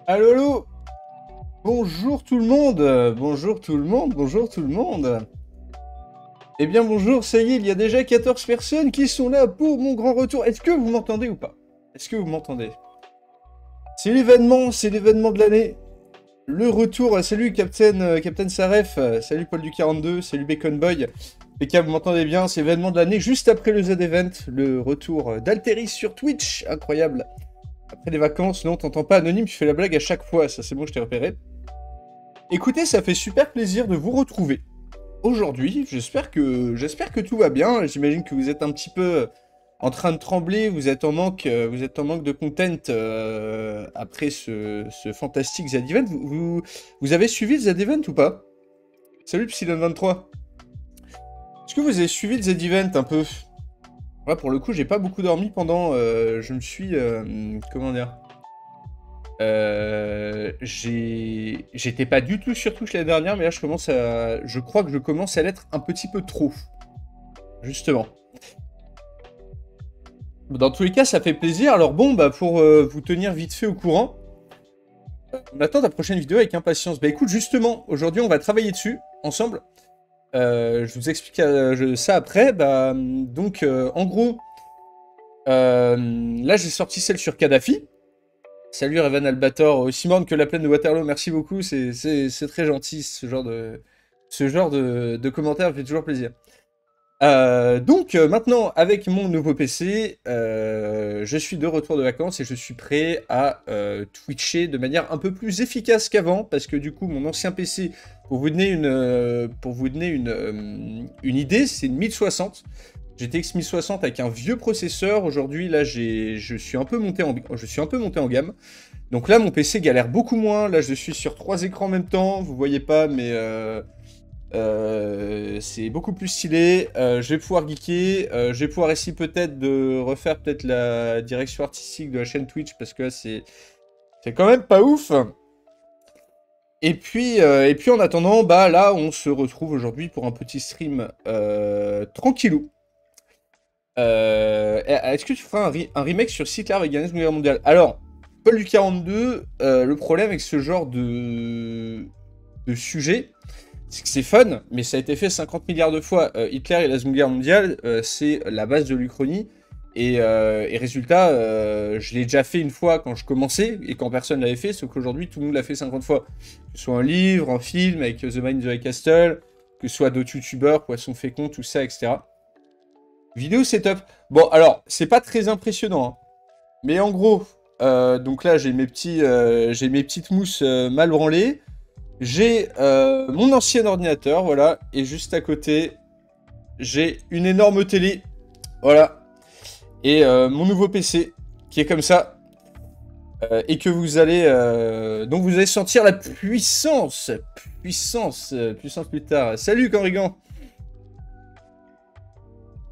Allô, allô. Bonjour tout le monde. Bonjour tout le monde. Bonjour tout le monde. Eh bien bonjour, ça y est, il y a déjà 14 personnes qui sont là pour mon grand retour. Est-ce que vous m'entendez ou pas? Est-ce que vous m'entendez? C'est l'événement de l'année. Le retour, salut Captain Saref, salut Paul du 42, salut Bacon Boy. PK, vous m'entendez bien, c'est l'événement de l'année juste après le Z-Event, le retour d'Alteris sur Twitch, incroyable. Après les vacances, non, t'entends pas Anonyme, tu fais la blague à chaque fois, ça c'est bon, je t'ai repéré. Écoutez, ça fait super plaisir de vous retrouver aujourd'hui. J'espère que tout va bien. J'imagine que vous êtes un petit peu en train de trembler, vous êtes en manque de content après ce fantastique Z-Event. Vous avez suivi le Z-Event ou pas? Salut Psylon23. Est-ce que vous avez suivi le Z-Event un peu? Ouais, pour le coup, j'ai pas beaucoup dormi pendant. Je me suis. Comment dire? J'étais pas du tout sur Twitch l'année dernière, mais là je crois que je commence à l'être un petit peu trop, justement. Dans tous les cas, ça fait plaisir. Alors bon, bah pour vous tenir vite fait au courant, on attend ta prochaine vidéo avec impatience. Bah écoute, justement, aujourd'hui on va travailler dessus, ensemble. Je vous explique ça après. Bah, donc, en gros, là j'ai sorti celle sur Kadhafi. Salut Revan Albator, aussi morne que la plaine de Waterloo, merci beaucoup, c'est très gentil ce genre de commentaires, fait toujours plaisir. Donc maintenant, avec mon nouveau PC, je suis de retour de vacances et je suis prêt à twitcher de manière un peu plus efficace qu'avant, parce que du coup, mon ancien PC, pour vous donner une idée, c'est une 1060. GTX 1060 avec un vieux processeur. Aujourd'hui, là, je suis un peu monté en gamme. Donc là, mon PC galère beaucoup moins. Là, je suis sur 3 écrans en même temps. Vous voyez pas, mais c'est beaucoup plus stylé. Je vais pouvoir geeker. Je vais pouvoir essayer peut-être de refaire peut-être la direction artistique de la chaîne Twitch parce que là, c'est quand même pas ouf. Et puis en attendant, bah là, on se retrouve aujourd'hui pour un petit stream tranquillou. Est-ce que tu feras un remake sur Hitler avec Guinness Guerre mondiale? Alors, Paul du 42, le problème avec ce genre de sujet, c'est que c'est fun, mais ça a été fait 50 milliards de fois. Hitler et la Seconde Guerre mondiale, c'est la base de l'Uchronie. Et résultat, je l'ai déjà fait une fois quand je commençais, et quand personne l'avait fait, sauf qu'aujourd'hui, tout le monde l'a fait 50 fois. Que ce soit un livre, un film avec The Mind of the Castle, que ce soit d'autres youtubeurs, Poisson Fécond, tout ça, etc. Vidéo setup. Bon, alors, c'est pas très impressionnant, hein. Mais en gros, donc là, j'ai mes petites mousses mal branlées. J'ai mon ancien ordinateur, voilà. Et juste à côté, j'ai une énorme télé, voilà. Et mon nouveau PC, qui est comme ça. Et que vous allez... donc vous allez sentir la puissance. Puissance plus tard. Salut, Corrigan.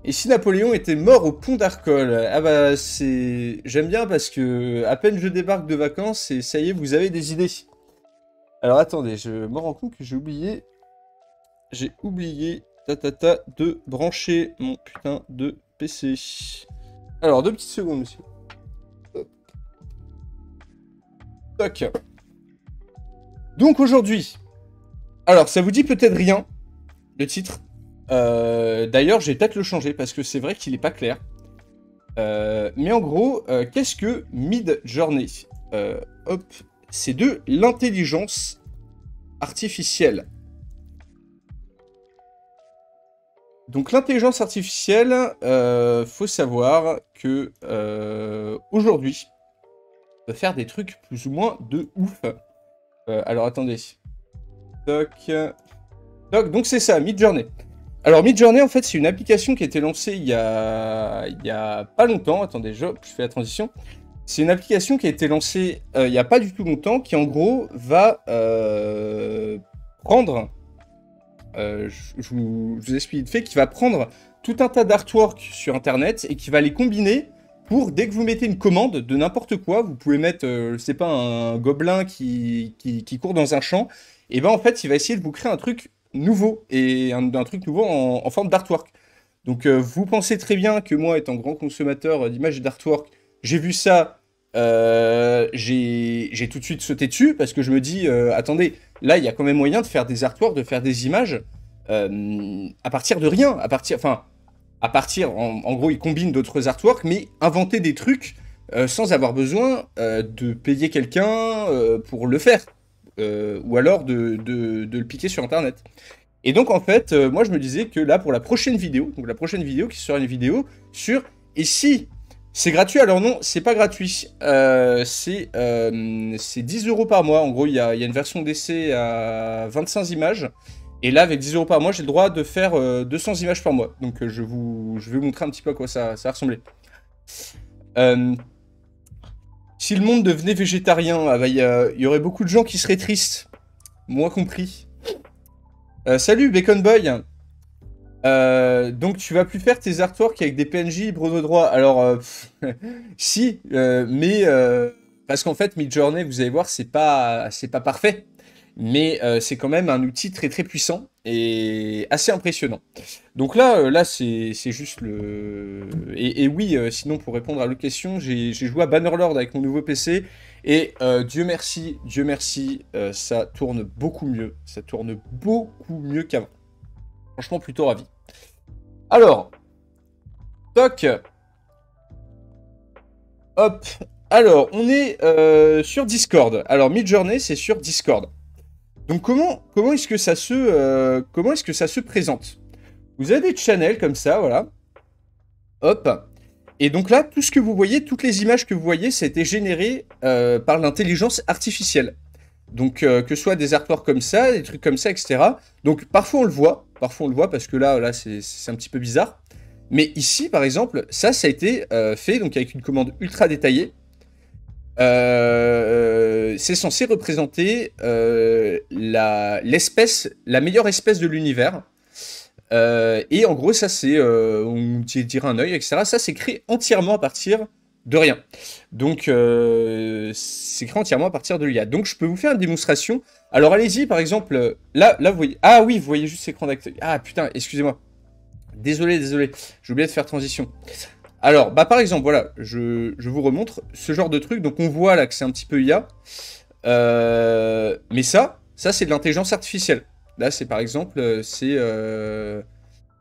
Et si Napoléon était mort au pont d'Arcole? Ah bah c'est... J'aime bien parce que à peine je débarque de vacances et ça y est, vous avez des idées. Alors attendez, je me rends compte que j'ai oublié... de brancher mon putain de PC. Alors, 2 petites secondes, monsieur. Hop. Toc. Donc aujourd'hui... Alors, ça vous dit peut-être rien, le titre. D'ailleurs, je vais peut-être le changer parce que c'est vrai qu'il est pas clair. Mais en gros, qu'est-ce que Midjourney? Hop, c'est de l'intelligence artificielle. Donc l'intelligence artificielle, faut savoir que aujourd'hui, on peut faire des trucs plus ou moins de ouf. Alors attendez. Toc. Toc, donc c'est ça, Midjourney. Alors Midjourney, en fait, c'est une application qui a été lancée il y a pas longtemps. Attendez, je fais la transition. C'est une application qui a été lancée il n'y a pas du tout longtemps, qui en gros va prendre... je vous explique vite fait, qui va prendre tout un tas d'artwork sur Internet et qui va les combiner pour, dès que vous mettez une commande de n'importe quoi, vous pouvez mettre, je sais pas, un gobelin qui court dans un champ, et ben en fait, il va essayer de vous créer un truc nouveau, et un truc nouveau en forme d'artwork. Donc vous pensez très bien que moi, étant grand consommateur d'images et d'artwork, j'ai vu ça, j'ai tout de suite sauté dessus parce que je me dis, attendez, là, il y a quand même moyen de faire des artworks, de faire des images à partir de rien, en gros, ils combinent d'autres artworks, mais inventer des trucs sans avoir besoin de payer quelqu'un pour le faire, ou alors de le piquer sur Internet. Et donc, en fait, moi, je me disais que là, pour la prochaine vidéo, donc la prochaine vidéo qui sera une vidéo sur et si c'est gratuit, alors non, c'est pas gratuit. C'est 10 € par mois. En gros, il y a une version d'essai à 25 images. Et là, avec 10 € par mois, j'ai le droit de faire 200 images par mois. Donc, je vais vous montrer un petit peu à quoi ça va ressembler. Si le monde devenait végétarien, ah bah, y aurait beaucoup de gens qui seraient tristes. Moi compris. Salut, Bacon Boy. Donc tu vas plus faire tes artworks avec des PNJ libres de droit. Alors, si, mais parce qu'en fait, Midjourney, vous allez voir, c'est pas parfait, mais c'est quand même un outil très très puissant et assez impressionnant. Donc là c'est juste le... Et oui, sinon pour répondre à l'autre question, j'ai joué à Bannerlord avec mon nouveau PC, et Dieu merci, ça tourne beaucoup mieux. Ça tourne beaucoup mieux qu'avant. Franchement, plutôt ravi. Alors, toc. Hop. Alors, on est sur Discord. Alors, Midjourney, c'est sur Discord. Donc, comment est-ce que ça se présente? Vous avez des channels comme ça, voilà. Hop. Et donc là, tout ce que vous voyez, toutes les images que vous voyez, ça a été généré par l'intelligence artificielle. Donc, que ce soit des artworks comme ça, des trucs comme ça, etc. Donc, parfois on le voit parce que là c'est un petit peu bizarre. Mais ici, par exemple, ça a été fait donc avec une commande ultra détaillée. C'est censé représenter la meilleure espèce de l'univers. Et en gros, ça c'est, on dirait un œil, etc. Ça c'est créé entièrement à partir de rien. Donc, c'est créé entièrement à partir de l'IA. Donc, je peux vous faire une démonstration. Alors, allez-y, par exemple, là, vous voyez... Ah oui, vous voyez juste l'écran d'accueil. Ah, putain, excusez-moi. Désolé. J'ai oublié de faire transition. Alors, bah, par exemple, voilà, je vous remontre ce genre de truc. Donc, on voit là que c'est un petit peu IA. Mais ça c'est de l'intelligence artificielle. Là, c'est par exemple, c'est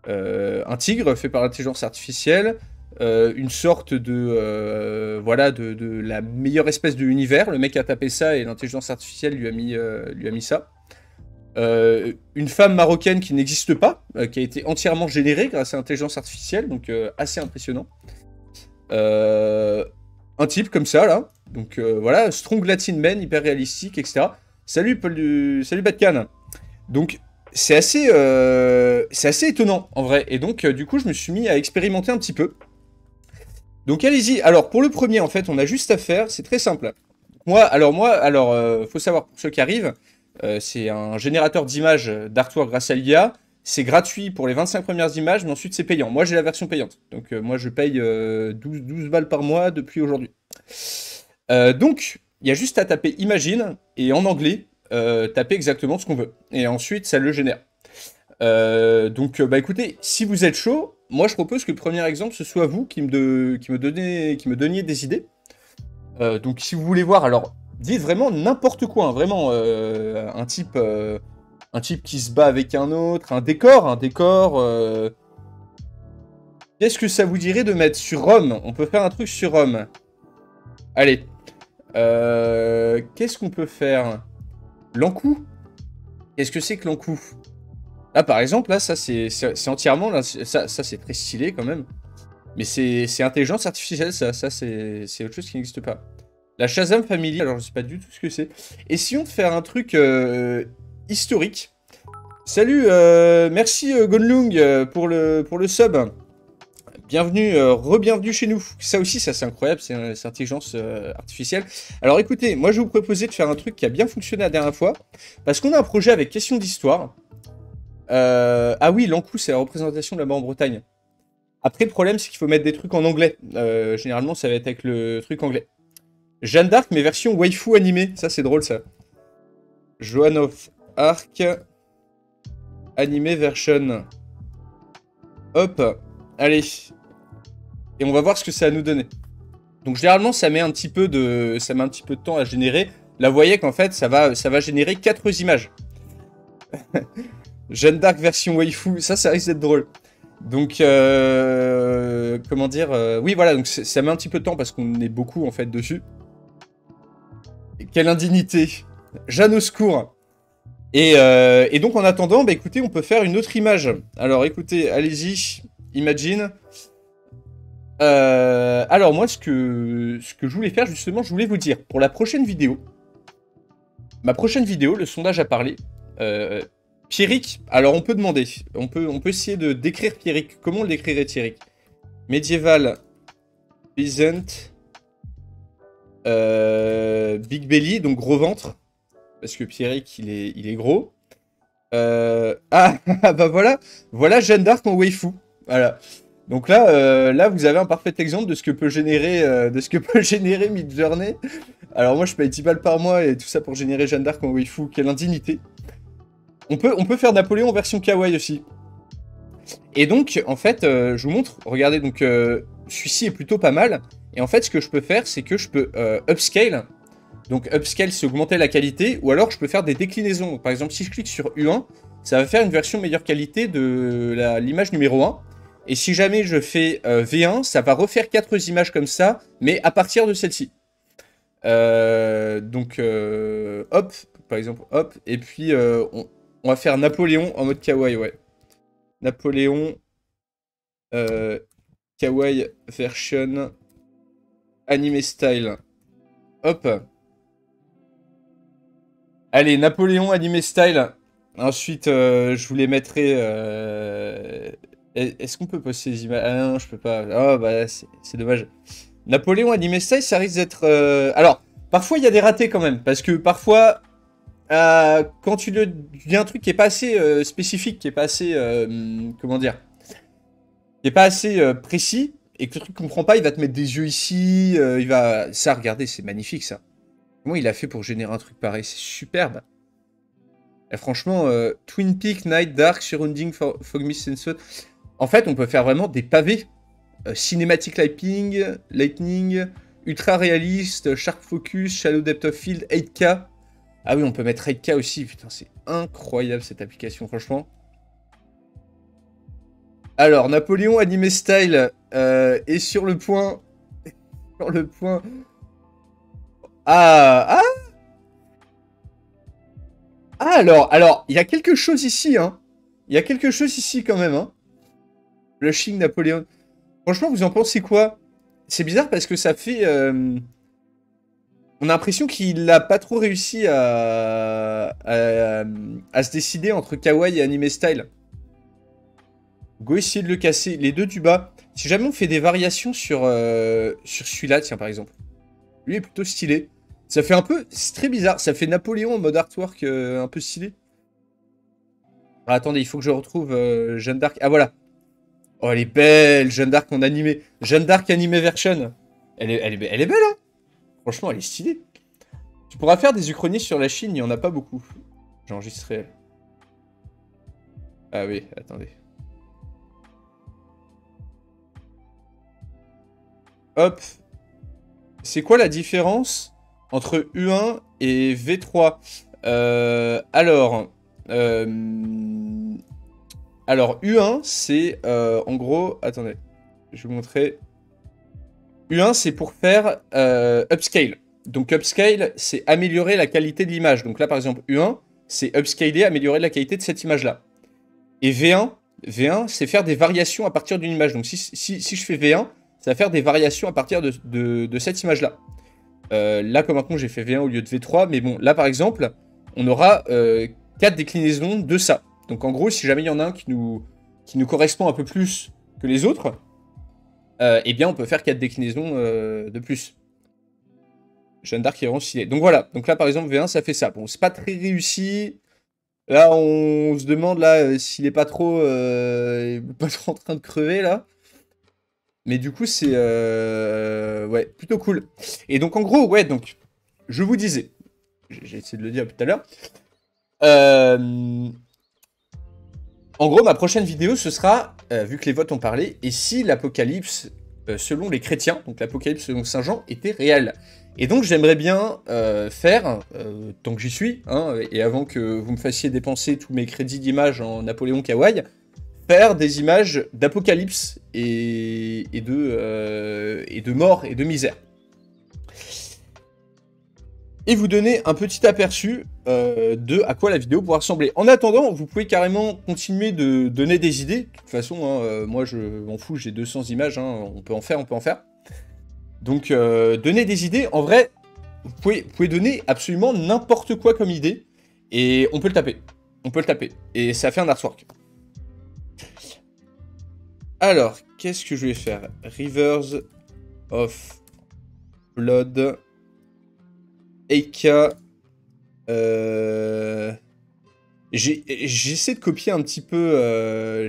un tigre fait par l'intelligence artificielle. Une sorte de voilà de la meilleure espèce de l'univers. Le mec a tapé ça et l'intelligence artificielle lui a mis ça. Une femme marocaine qui n'existe pas, qui a été entièrement générée grâce à l'intelligence artificielle, donc assez impressionnant. Un type comme ça là, donc voilà, strong Latin man, hyper réalistique, etc. Salut salut Batcan. Donc c'est assez étonnant en vrai, et donc du coup je me suis mis à expérimenter un petit peu. Donc allez-y. Alors pour le premier, en fait, on a juste à faire, c'est très simple. Faut savoir pour ceux qui arrivent, c'est un générateur d'images d'artwork grâce à l'IA. C'est gratuit pour les 25 premières images, mais ensuite c'est payant. Moi j'ai la version payante, donc moi je paye 12 balles par mois depuis aujourd'hui. Donc il y a juste à taper Imagine et en anglais taper exactement ce qu'on veut. Et ensuite ça le génère. Donc bah écoutez, si vous êtes chaud, moi je propose que le premier exemple ce soit vous qui me donniez des idées. Donc si vous voulez voir, alors dites vraiment n'importe quoi, hein, vraiment un type qui se bat avec un autre, un décor. Qu'est-ce que ça vous dirait de mettre sur Rome? On peut faire un truc sur Rome. Allez. Qu'est-ce qu'on peut faire? L'encou? Qu'est-ce que c'est que l'encou? Là, par exemple, là, ça, c'est entièrement... Là, ça c'est très stylé, quand même. Mais c'est intelligence artificielle, ça c'est autre chose qui n'existe pas. La Shazam Family, alors je sais pas du tout ce que c'est. Essayons de faire un truc historique. Salut, merci Gonlung pour le sub. Bienvenue, re-bienvenue chez nous. Ça aussi, ça c'est incroyable, c'est intelligence artificielle. Alors écoutez, moi je vais vous proposer de faire un truc qui a bien fonctionné la dernière fois. Parce qu'on a un projet avec question d'histoire. Ah oui, l'encou, c'est la représentation de la mort en Bretagne. Après, le problème, c'est qu'il faut mettre des trucs en anglais. Généralement, ça va être avec le truc anglais. Jeanne d'Arc, mais version waifu animée. Ça, c'est drôle, ça. Joan of Arc. Animé version. Hop. Allez. Et on va voir ce que ça va nous donner. Donc généralement, ça met un petit peu de temps à générer. Là, vous voyez qu'en fait, ça va générer 4 images. Jeanne d'Arc version waifu, ça risque d'être drôle. Donc, comment dire, oui, voilà, donc ça met un petit peu de temps parce qu'on est beaucoup, en fait, dessus. Et quelle indignité. Jeanne au secours. Et donc, en attendant, bah, écoutez, on peut faire une autre image. Alors, écoutez, allez-y, imagine. Alors, moi, ce que je voulais faire, justement, je voulais vous dire, pour la prochaine vidéo, ma prochaine vidéo, le sondage a parlé. Pierrick, alors on peut demander, on peut essayer de décrire Pierrick. Comment on le décrirait, Pierrick? Médiéval, peasant, big belly, donc gros ventre, parce que Pierrick, il est gros. Ah, bah voilà Jeanne d'Arc en waifu. Voilà. Donc là, vous avez un parfait exemple de ce que peut générer, Midjourney. Alors moi, je paye 10 balles par mois et tout ça pour générer Jeanne d'Arc en waifu. Quelle indignité. On peut faire Napoléon en version kawaii aussi. Et donc, en fait, je vous montre. Regardez, donc, celui-ci est plutôt pas mal. Et en fait, ce que je peux faire, c'est que je peux upscale. Donc, upscale, c'est augmenter la qualité. Ou alors, je peux faire des déclinaisons. Donc, par exemple, si je clique sur U1, ça va faire une version meilleure qualité de l'image numéro 1. Et si jamais je fais V1, ça va refaire 4 images comme ça, mais à partir de celle-ci. Donc, hop, par exemple, hop. Et puis, on va faire Napoléon en mode kawaii, ouais. Napoléon kawaii version anime style. Hop. Allez, Napoléon anime style. Ensuite, je vous les mettrai. Est-ce qu'on peut poster les images? Ah non, je peux pas. Ah bah c'est dommage. Napoléon anime style, ça risque d'être. Alors, parfois il y a des ratés quand même, parce que parfois. Quand tu dis un truc qui est pas assez spécifique, qui est pas assez, comment dire, qui est pas assez précis, et que le truc comprend pas, il va te mettre des yeux ici, il va, ça, regardez, c'est magnifique ça. Comment il a fait pour générer un truc pareil, c'est superbe. Et franchement, Twin Peak, Night, Dark, Surrounding, Fog Mist, Sensor. En fait, on peut faire vraiment des pavés. Cinématique Lightning, ultra réaliste, Sharp Focus, Shallow Depth of Field, 8K. Ah oui, on peut mettre 8K aussi. Putain, c'est incroyable cette application, franchement. Alors, Napoléon Anime Style est sur le point. Sur le point. Ah, alors, il y a quelque chose ici, hein. Il y a quelque chose ici quand même, hein. Blushing Napoléon. Franchement, vous en pensez quoi? C'est bizarre parce que ça fait. On a l'impression qu'il n'a pas trop réussi à se décider entre kawaii et anime style. Go essayer de le casser. Les deux du bas. Si jamais on fait des variations sur celui-là, tiens, par exemple. Lui est plutôt stylé. Ça fait un peu... C'est très bizarre. Ça fait Napoléon en mode artwork un peu stylé. Ah, attendez, il faut que je retrouve Jeanne d'Arc. Ah, voilà. Oh, elle est belle, Jeanne d'Arc en animé. Jeanne d'Arc animé version. Elle est belle, hein. Franchement, elle est stylée. Tu pourras faire des uchronies sur la Chine, il n'y en a pas beaucoup. J'ai enregistré. Ah oui, attendez. Hop. C'est quoi la différence entre U1 et V3? Alors, U1, c'est en gros... Attendez, je vais vous montrer. U1, c'est pour faire upscale. Donc upscale, c'est améliorer la qualité de l'image. Donc là, par exemple, U1, c'est upscaler, améliorer la qualité de cette image-là. Et V1, c'est faire des variations à partir d'une image. Donc si je fais V1, ça va faire des variations à partir de cette image-là. Là, comme maintenant, j'ai fait V1 au lieu de V3. Mais bon, là, par exemple, on aura 4 déclinaisons de ça. Donc en gros, si jamais il y en a un qui nous correspond un peu plus que les autres, eh bien, on peut faire 4 déclinaisons de plus. Jeanne d'Arc est vraiment stylé. Donc voilà. Donc là, par exemple, V1, ça fait ça. Bon, c'est pas très réussi. Là, on se demande là s'il est pas trop en train de crever là. Mais du coup, c'est ouais, plutôt cool. Et donc en gros, ouais, donc je vous disais, j'ai essayé de le dire tout à l'heure. En gros, ma prochaine vidéo, ce sera, vu que les votes ont parlé, et si l'apocalypse selon les chrétiens, donc l'Apocalypse selon Saint Jean, était réel. Et donc j'aimerais bien faire, tant que j'y suis, hein, et avant que vous me fassiez dépenser tous mes crédits d'images en Napoléon Kawaii, faire des images d'Apocalypse et de mort et de misère. Et vous donner un petit aperçu de à quoi la vidéo pourra ressembler. En attendant, vous pouvez carrément continuer de donner des idées. De toute façon, hein, moi je m'en fous, j'ai 200 images, hein, on peut en faire. Donc, donnez des idées. En vrai, vous pouvez donner absolument n'importe quoi comme idée. Et on peut le taper. Et ça fait un artwork. Alors, qu'est-ce que je vais faire? Rivers of Blood. Eika. J'essaie de copier un petit peu.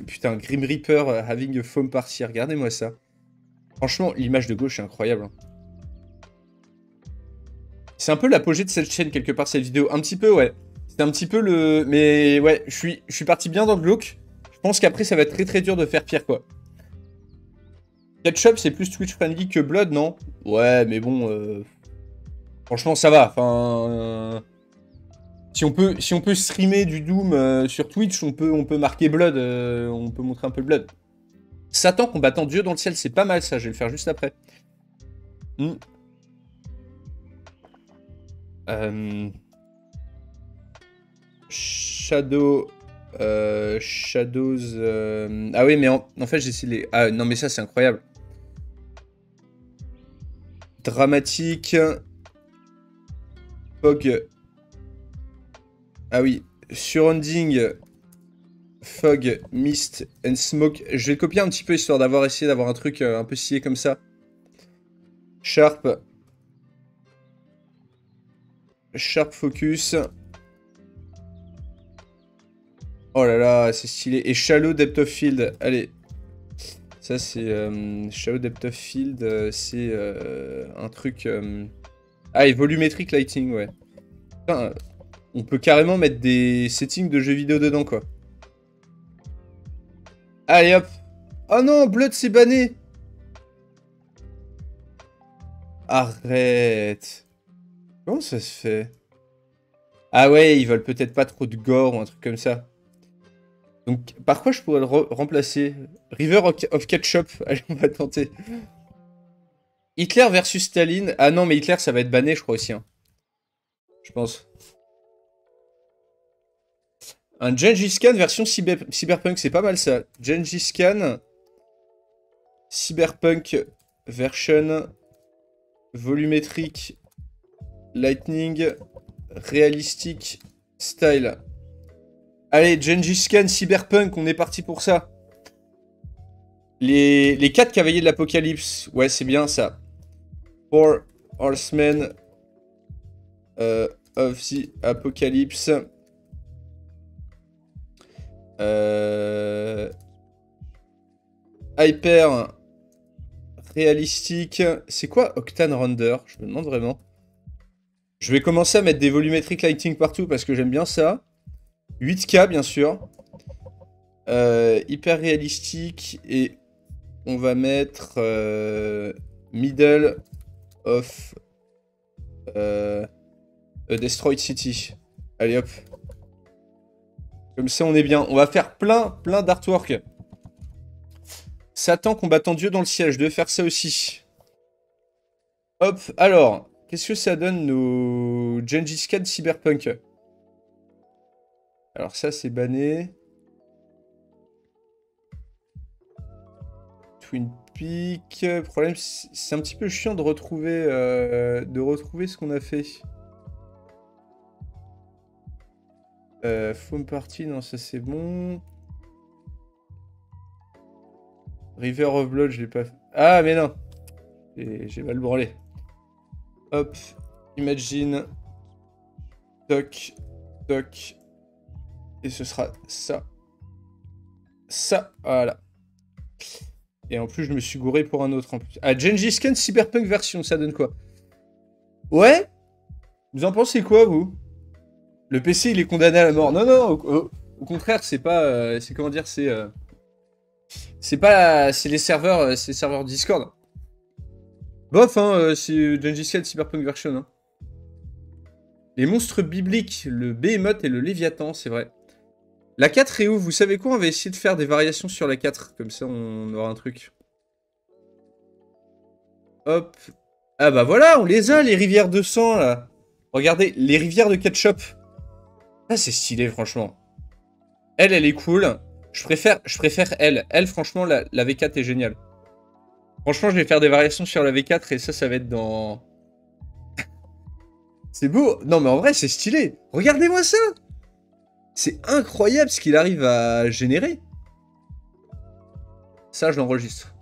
Putain, Grim Reaper having a foam party. Regardez-moi ça. Franchement, l'image de gauche est incroyable. Hein. C'est un peu l'apogée de cette chaîne, quelque part, cette vidéo. Un petit peu, ouais. C'est un petit peu le... Mais ouais, je suis parti bien dans le look. Je pense qu'après, ça va être très très dur de faire pire, quoi. Ketchup, c'est plus Twitch-friendly que Blood, non? Ouais, mais bon... Franchement, ça va. Enfin... Si on peut streamer du Doom sur Twitch, on peut marquer Blood. On peut montrer un peu le Blood. Satan combattant Dieu dans le ciel, c'est pas mal ça, je vais le faire juste après. Shadows... Ah oui, mais en fait, j'ai essayé les... Ah non, mais ça, c'est incroyable. Dramatique. Fog. Ah oui. Surrounding. Fog, Mist and Smoke. Je vais le copier un petit peu histoire d'avoir essayé d'avoir un truc un peu scié comme ça. Sharp. Sharp Focus. Oh là là, c'est stylé. Et Shallow Depth of Field. Allez. Ça, c'est... Shallow Depth of Field, c'est un truc... Ah, et Volumetric Lighting, ouais. Putain, on peut carrément mettre des settings de jeux vidéo dedans, quoi. Allez, hop. Oh non, Blood, c'est banné. Arrête. Comment ça se fait? Ah ouais, ils veulent peut-être pas trop de gore ou un truc comme ça. Donc, par quoi je pourrais le remplacer? River of Ketchup. Allez, on va tenter. Hitler versus Staline. Ah non, mais Hitler, ça va être banné, je crois aussi. Hein. Je pense. Un Gengis Khan version cyberpunk, c'est pas mal ça. Gengis Khan. Cyberpunk version. Volumétrique. Lightning. Réalistique. Style. Allez, Gengis Khan, Cyberpunk, on est parti pour ça. Les 4 cavaliers de l'Apocalypse. Ouais, c'est bien ça. Four Horsemen of the Apocalypse. Hyper réalistique. C'est quoi Octane Render? Je me demande vraiment. Je vais commencer à mettre des volumétriques lighting partout parce que j'aime bien ça. 8K bien sûr. Hyper réalistique. Et on va mettre Middle of a Destroyed City. Allez hop. Comme ça on est bien. On va faire plein d'artwork. Satan combattant Dieu dans le ciel. Je devais faire ça aussi. Hop. Alors, qu'est-ce que ça donne nos Gengis Khan Cyberpunk? Alors ça c'est banné. Twin Peak. Le problème, c'est un petit peu chiant de retrouver ce qu'on a fait. Foam Party, non, ça c'est bon. River of Blood, je l'ai pas fait. Ah, mais non. J'ai mal branlé. Hop. Imagine. Toc. Toc. Et ce sera ça. Ça, voilà. Et en plus, je me suis gouré pour un autre en plus. Ah, Gengis Khan Cyberpunk version, ça donne quoi? Ouais? Vous en pensez quoi, vous? Le PC, il est condamné à la mort. Non, non, au contraire, c'est pas... c'est comment dire, c'est... C'est pas... c'est les serveurs Discord. Bof, hein, c'est Gengis Khan Cyberpunk version. Hein. Les monstres bibliques, le Behemoth et le Léviathan, c'est vrai. La 4 est où? Vous savez quoi? On va essayer de faire des variations sur la 4. Comme ça, on aura un truc. Hop. Ah bah voilà, on les a, les rivières de sang, là. Regardez, les rivières de ketchup. Ah, c'est stylé, franchement. Elle est cool. Je préfère elle. Elle, franchement, la V4 est géniale. Franchement, je vais faire des variations sur la V4 et ça va être dans... C'est beau. Non, mais en vrai, c'est stylé. Regardez-moi ça. C'est incroyable ce qu'il arrive à générer. Ça, je l'enregistre.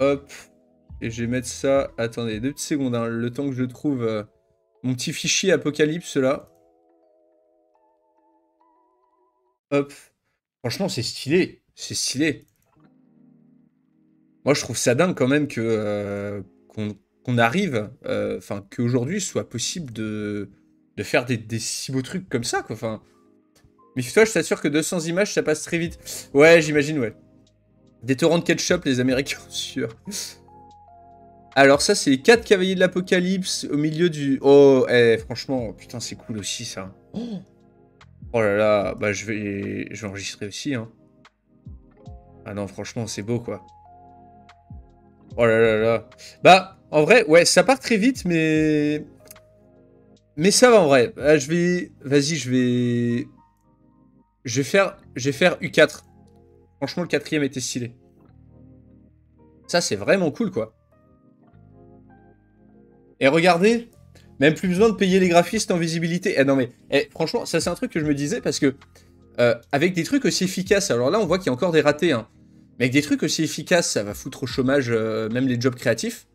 Hop. Et je vais mettre ça... Attendez, 2 petites secondes, hein, le temps que je trouve mon petit fichier Apocalypse, là. Hop. Franchement, c'est stylé. C'est stylé. Moi, je trouve ça dingue quand même que qu'on arrive... Enfin, qu'aujourd'hui, soit possible de faire des si beaux trucs comme ça, quoi. Enfin... Mais toi, je t'assure que 200 images, ça passe très vite. Ouais, j'imagine, ouais. Des torrents de ketchup, les Américains, sûr. Alors ça, c'est les 4 cavaliers de l'Apocalypse au milieu du... Oh, franchement, putain, c'est cool aussi, ça. Oh là là, bah je vais enregistrer aussi, hein. Ah non, franchement, c'est beau, quoi. Oh là là là. Bah, en vrai, ouais, ça part très vite, mais... Mais ça va, en vrai. Là, je vais... Vas-y, je vais... Je vais faire U4. Franchement, le 4ème était stylé. Ça, c'est vraiment cool, quoi. Et regardez, même plus besoin de payer les graphistes en visibilité. Eh non mais, franchement, ça c'est un truc que je me disais parce que avec des trucs aussi efficaces, alors là on voit qu'il y a encore des ratés, hein, mais avec des trucs aussi efficaces, ça va foutre au chômage même les jobs créatifs.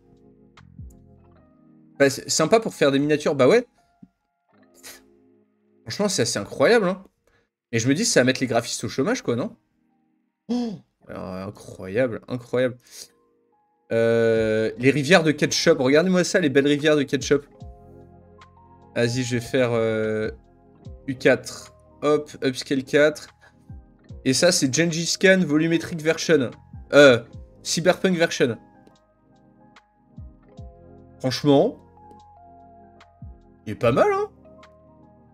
Bah, c'est sympa pour faire des miniatures, bah ouais. Franchement, c'est assez incroyable, hein. Et je me dis, ça va mettre les graphistes au chômage, quoi, non? Alors, incroyable, incroyable. Les rivières de ketchup. Regardez-moi ça, les belles rivières de ketchup. Vas-y, je vais faire U4. Hop, Upscale 4. Et ça, c'est Gengis Khan Volumetric Version. Cyberpunk Version. Franchement, il est pas mal, hein.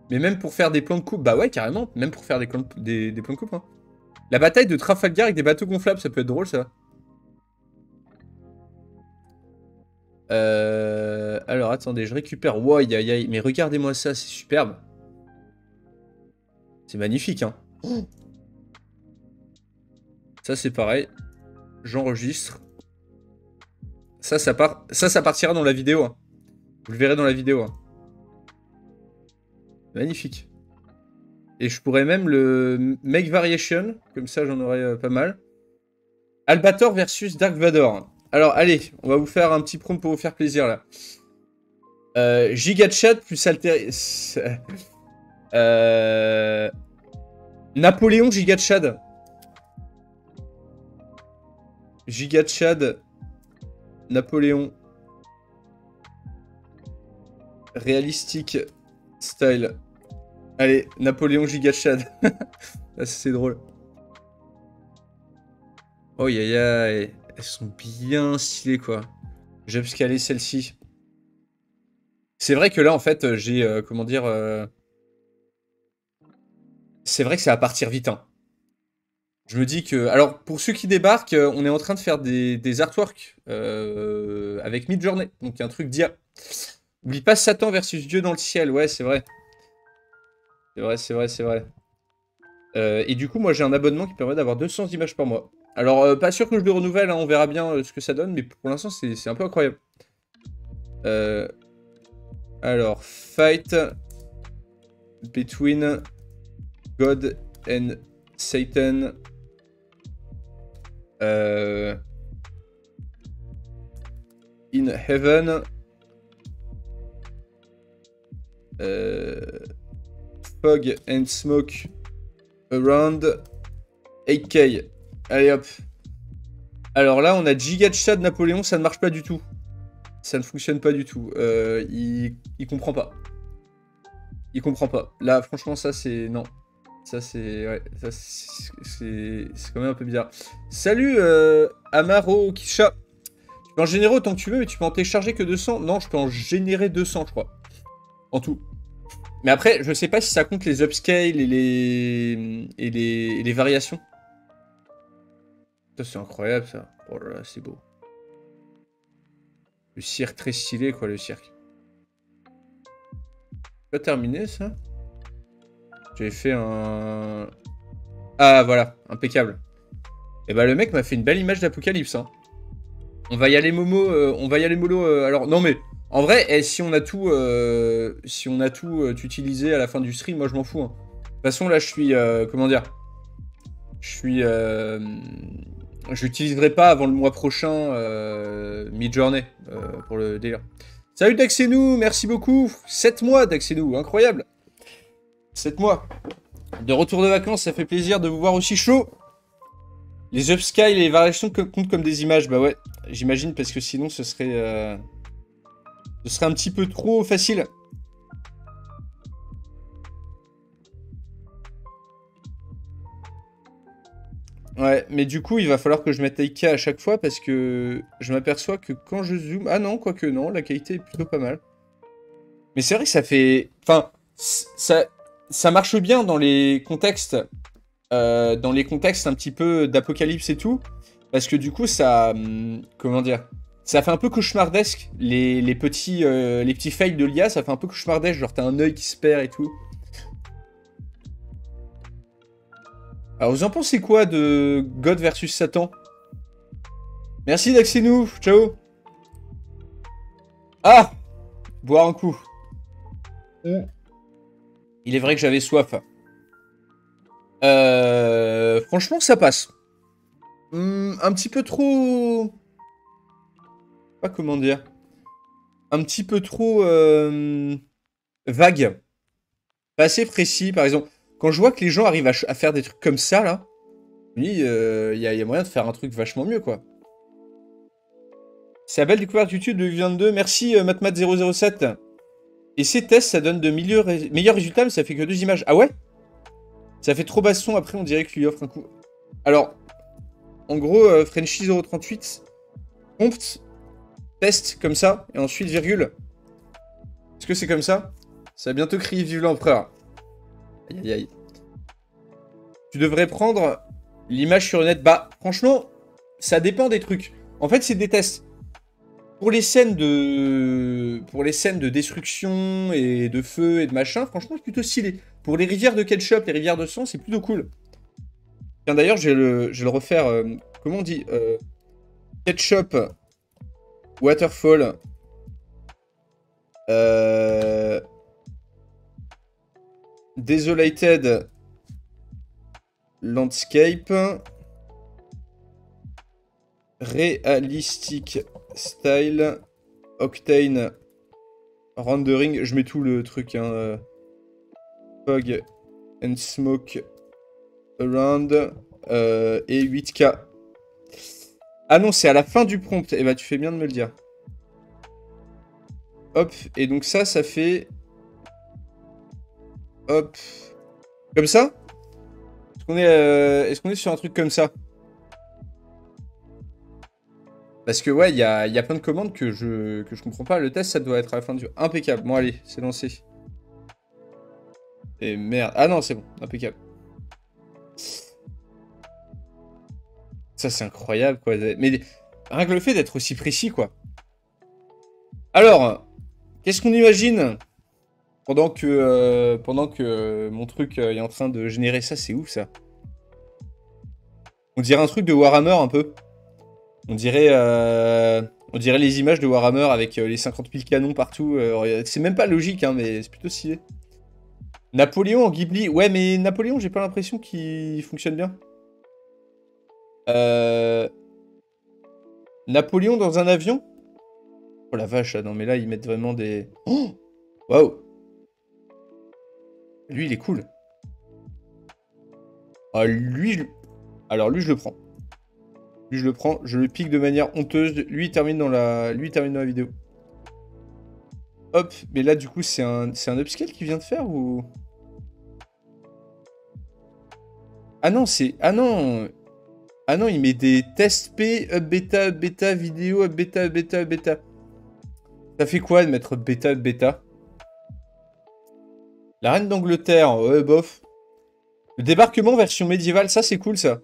Mais même pour faire des plans de coupe, bah ouais, carrément. Même pour faire des plans de coupe, hein. La bataille de Trafalgar avec des bateaux gonflables, ça peut être drôle, ça. Alors, attendez, je récupère. Wow, aïe, aïe, aïe. Mais regardez-moi ça, c'est superbe. C'est magnifique, hein. Ça, c'est pareil. J'enregistre. Ça part. Ça partira dans la vidéo, hein. Vous le verrez dans la vidéo, hein. Magnifique. Et je pourrais même le make variation. Comme ça, j'en aurais pas mal. Albator versus Dark Vador. Alors, allez, on va vous faire un petit prompt pour vous faire plaisir, là. Giga Chat plus Alter... Napoléon Giga Chad. Giga Chad. Napoléon. Réalistique. Style. Allez, Napoléon Giga Chad. Là, c'est drôle. Oh, aïe aïe. Elles sont bien stylées, quoi. J'ai upscalé celle-ci. C'est vrai que là, en fait, j'ai... comment dire... C'est vrai que ça va partir vite, hein. Je me dis que... Alors, pour ceux qui débarquent, on est en train de faire des artworks avec Midjourney. Donc, un truc d'IA. Oublie pas Satan versus Dieu dans le ciel. Ouais, c'est vrai. C'est vrai, c'est vrai, c'est vrai. Et du coup, moi, j'ai un abonnement qui permet d'avoir 200 images par mois. Alors, pas sûr que je le renouvelle, hein, on verra bien ce que ça donne, mais pour l'instant, c'est un peu incroyable. Alors, fight between God and Satan. In heaven. Fog and smoke around 8K. Allez hop. Alors là, on a Giga Chat Napoléon, ça ne marche pas du tout. Ça ne fonctionne pas du tout. Il comprend pas. Il comprend pas. Là, franchement, ça, c'est... Non. Ça, c'est... Ouais, ça, c'est quand même un peu bizarre. Salut, Amaro Kisha. Tu peux en générer autant que tu veux, mais tu peux en télécharger que 200. Non, je peux en générer 200, je crois. En tout. Mais après, je sais pas si ça compte les upscales et les variations. Ça, c'est incroyable, ça. Oh là là, c'est beau. Le cirque très stylé, quoi, le cirque. Pas terminé, ça? J'ai fait un... Ah, voilà, impeccable. Et bah, le mec m'a fait une belle image d'Apocalypse, hein. On va y aller, Momo, on va y aller, mollo. Alors, non, mais, en vrai, si on a tout, utilisé à la fin du stream, moi, je m'en fous, hein. De toute façon, là, je suis, comment dire? J'utiliserai pas avant le mois prochain, mid-journée, pour le délire. Salut Daxenou, merci beaucoup. 7 mois Daxenou, incroyable. 7 mois. De retour de vacances, ça fait plaisir de vous voir aussi chaud. Les upscale et les variations comptent comme des images. Bah ouais, j'imagine, parce que sinon ce serait un petit peu trop facile. Ouais, mais du coup, il va falloir que je mette IK à chaque fois parce que je m'aperçois que quand je zoome... Ah non, quoique non, la qualité est plutôt pas mal. Mais c'est vrai que ça fait... Enfin, ça marche bien dans les contextes un petit peu d'apocalypse et tout, parce que du coup, ça... comment dire? Ça fait un peu cauchemardesque, les petits fails de l'IA, ça fait un peu cauchemardesque, genre t'as un œil qui se perd et tout. Alors, vous en pensez quoi de God versus Satan? Merci Daxinou, ciao. Ah, boire un coup. Il est vrai que j'avais soif. Franchement, ça passe. Un petit peu trop... Pas comment dire. Un petit peu trop vague. Pas assez précis, par exemple. Quand je vois que les gens arrivent à faire des trucs comme ça, là, je me dis, il y a moyen de faire un truc vachement mieux, quoi. C'est la belle découverte YouTube de 2022. Merci, Matmat007. Et ces tests, ça donne de meilleurs résultats, mais ça fait que 2 images. Ah ouais? Ça fait trop baston, après on dirait que lui offre un coup. Alors, en gros, Frenchy038, prompt, test, comme ça, et ensuite virgule. Est-ce que c'est comme ça? Ça va bientôt crier vive l'empereur. Aïe aïe aïe. Tu devrais prendre l'image sur le net. Bah, franchement, ça dépend des trucs. En fait, c'est des tests. Pour les scènes de destruction et de feu et de machin, franchement, c'est plutôt stylé. Pour les rivières de ketchup, les rivières de sang, c'est plutôt cool. Tiens, d'ailleurs, je vais le refaire. Comment on dit ketchup, waterfall. Desolated landscape. Realistic style. Octane rendering. Je mets tout le truc, hein. Fog and smoke around. Et 8K. Ah non, c'est à la fin du prompt. Eh bah, tu fais bien de me le dire. Hop. Et donc ça fait... Hop. Comme ça? Est-ce qu'on est sur un truc comme ça? Parce que ouais, il y a plein de commandes que je comprends pas. Le test, ça doit être à la fin du... Impeccable. Bon, allez, c'est lancé. Et merde. Ah non, c'est bon. Impeccable. Ça, c'est incroyable, quoi. Mais rien que le fait d'être aussi précis, quoi. Alors, qu'est-ce qu'on imagine pendant que mon truc est en train de générer ça? C'est ouf, ça. On dirait un truc de Warhammer, un peu. On dirait les images de Warhammer avec les 50 000 canons partout. C'est même pas logique, hein, mais c'est plutôt stylé. Napoléon en Ghibli. Ouais, mais Napoléon, j'ai pas l'impression qu'il fonctionne bien. Napoléon dans un avion? Oh la vache, non mais là, ils mettent vraiment des... Oh, waouh. Lui, il est cool. Ah, alors, lui, je le prends. Lui, je le prends. Je le pique de manière honteuse. Lui, il termine dans la vidéo. Hop. Mais là, du coup, c'est un upscale qu'il vient de faire ou... Ah non, c'est... Ah non. Ah non, il met des tests P, up bêta, vidéo, up bêta. Ça fait quoi de mettre bêta, bêta? La reine d'Angleterre, ouais, bof. Le débarquement version médiévale, ça c'est cool ça.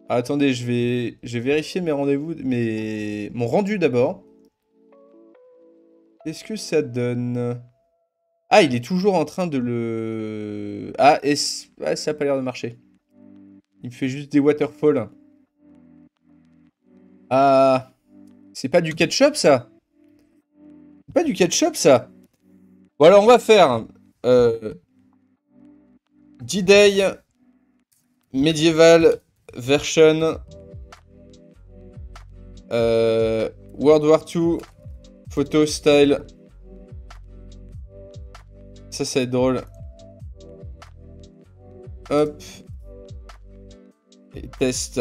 Ah, attendez, je vais vérifier mes rendez-vous, mon rendu d'abord. Qu'est-ce que ça donne? Ah, il est toujours en train de le... Ah, ah, ça a pas l'air de marcher. Il me fait juste des waterfalls. Ah, c'est pas du ketchup ça? C'est pas du ketchup ça? Bon alors on va faire D-Day Medieval Version World War II Photo Style. Ça va être drôle. Hop. Et test.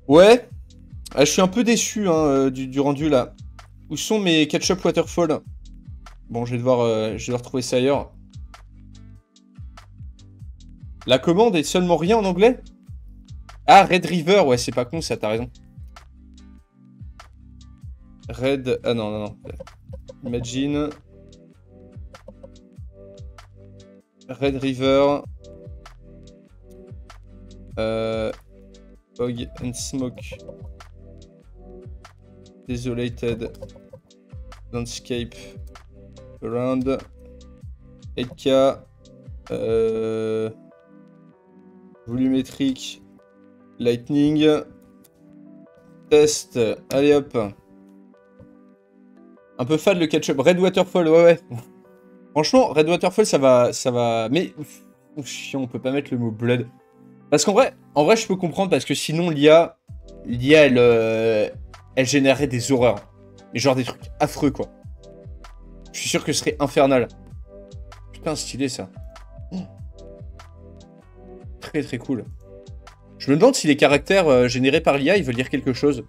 Ouais. Ah, je suis un peu déçu hein, du rendu là. Où sont mes ketchup waterfall? Bon, je vais devoir trouver ça ailleurs. La commande est seulement rien en anglais? Ah, Red River, ouais, c'est pas con ça, t'as raison. Red... Ah non. Imagine... Red River... Fog and Smoke... Desolated... Landscape... Around... 8K... Volumétrique... Lightning... Test... Allez hop... Un peu fade le ketchup. Red Waterfall, ouais. Franchement, Red Waterfall, ça va... Mais, chiant, on peut pas mettre le mot blood. Parce qu'en vrai, je peux comprendre, parce que sinon, l'IA, elle générerait des horreurs. Mais genre des trucs affreux, quoi. Je suis sûr que ce serait infernal. Putain, stylé, ça. Oh. Très, très cool. Je me demande si les caractères générés par l'IA, ils veulent dire quelque chose.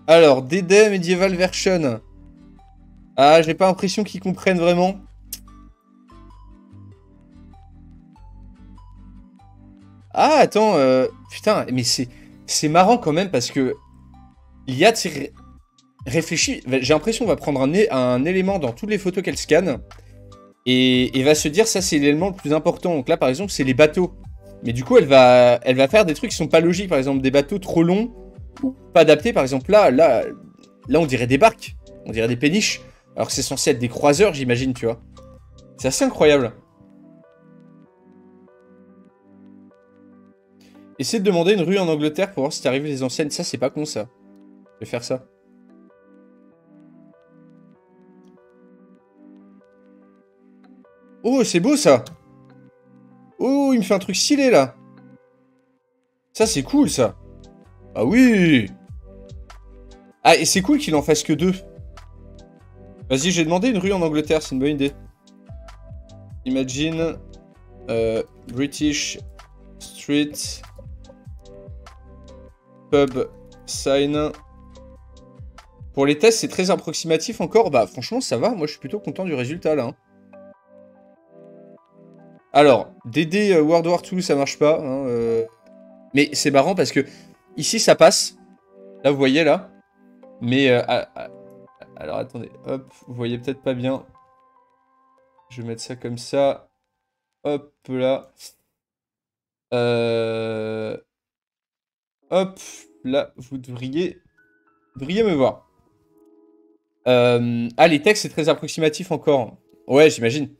Alors, D-Day Medieval Version. Ah, j'ai pas l'impression qu'ils comprennent vraiment. Ah, attends, putain, mais c'est marrant quand même parce que l'IA, réfléchit. J'ai l'impression qu'on va prendre un élément dans toutes les photos qu'elle scanne et va se dire ça, c'est l'élément le plus important. Donc là, par exemple, c'est les bateaux. Mais du coup, elle va faire des trucs qui sont pas logiques. Par exemple, des bateaux trop longs. Pas adapté, par exemple, là, on dirait des barques, on dirait des péniches, alors que c'est censé être des croiseurs, j'imagine, tu vois. C'est assez incroyable. Essaye de demander une rue en Angleterre pour voir si t'arrives les anciennes, ça, c'est pas con, ça. Je vais faire ça. Oh, c'est beau, ça. Oh, il me fait un truc stylé, là. Ça, c'est cool, ça. Ah oui! Ah, et c'est cool qu'il en fasse que 2. Vas-y, j'ai demandé une rue en Angleterre, c'est une bonne idée. Imagine... British Street... Pub Sign... Pour les tests, c'est très approximatif encore. Bah, franchement, ça va. Moi, je suis plutôt content du résultat, là. Hein. Alors, DD World War II, ça marche pas. Hein, Mais c'est marrant parce que... Ici, ça passe. Là, vous voyez, là. Mais... Alors, attendez. Hop, vous voyez peut-être pas bien. Je vais mettre ça comme ça. Hop, là. Hop, là, vous devriez me voir. Ah, les textes, c'est très approximatif encore. Ouais, j'imagine.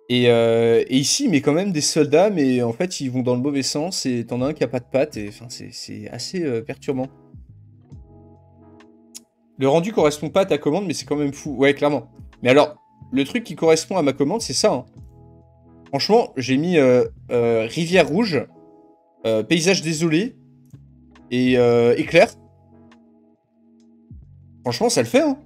Et ici, il met quand même des soldats, mais en fait, ils vont dans le mauvais sens, et t'en as un qui a pas de pattes, et enfin, c'est assez perturbant. Le rendu correspond pas à ta commande, mais c'est quand même fou. Ouais, clairement. Mais alors, le truc qui correspond à ma commande, c'est ça. Hein. Franchement, j'ai mis rivière rouge, paysage désolé, et éclair. Franchement, ça le fait, hein.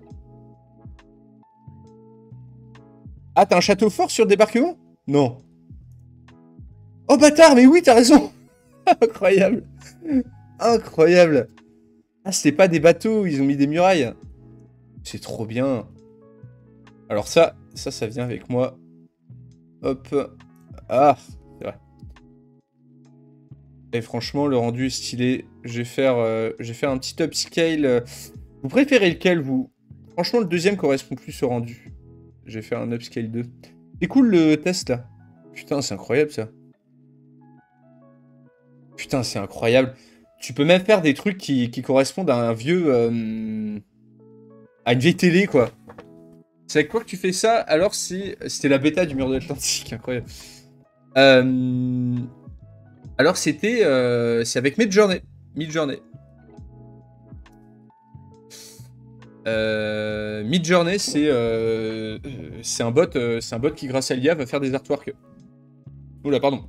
Ah, t'as un château fort sur le débarquement? Non. Oh, bâtard, mais oui, t'as raison. Incroyable. Incroyable. Ah, c'était pas des bateaux, ils ont mis des murailles. C'est trop bien. Alors ça vient avec moi. Hop. Ah, c'est vrai. Et franchement, le rendu est stylé. Je vais faire un petit upscale. Vous préférez lequel, vous? Franchement, le deuxième correspond plus au rendu. Je vais faire un upscale 2. C'est cool le test, là. Putain, c'est incroyable, ça. Putain, c'est incroyable. Tu peux même faire des trucs qui correspondent à un vieux... à une vieille télé, quoi. C'est avec quoi que tu fais ça? Alors, c'était la bêta du mur de l'Atlantique. Incroyable. Alors, c'est avec Midjourney. Midjourney. Midjourney, c'est un bot qui, grâce à l'IA, va faire des artworks. Oula, pardon.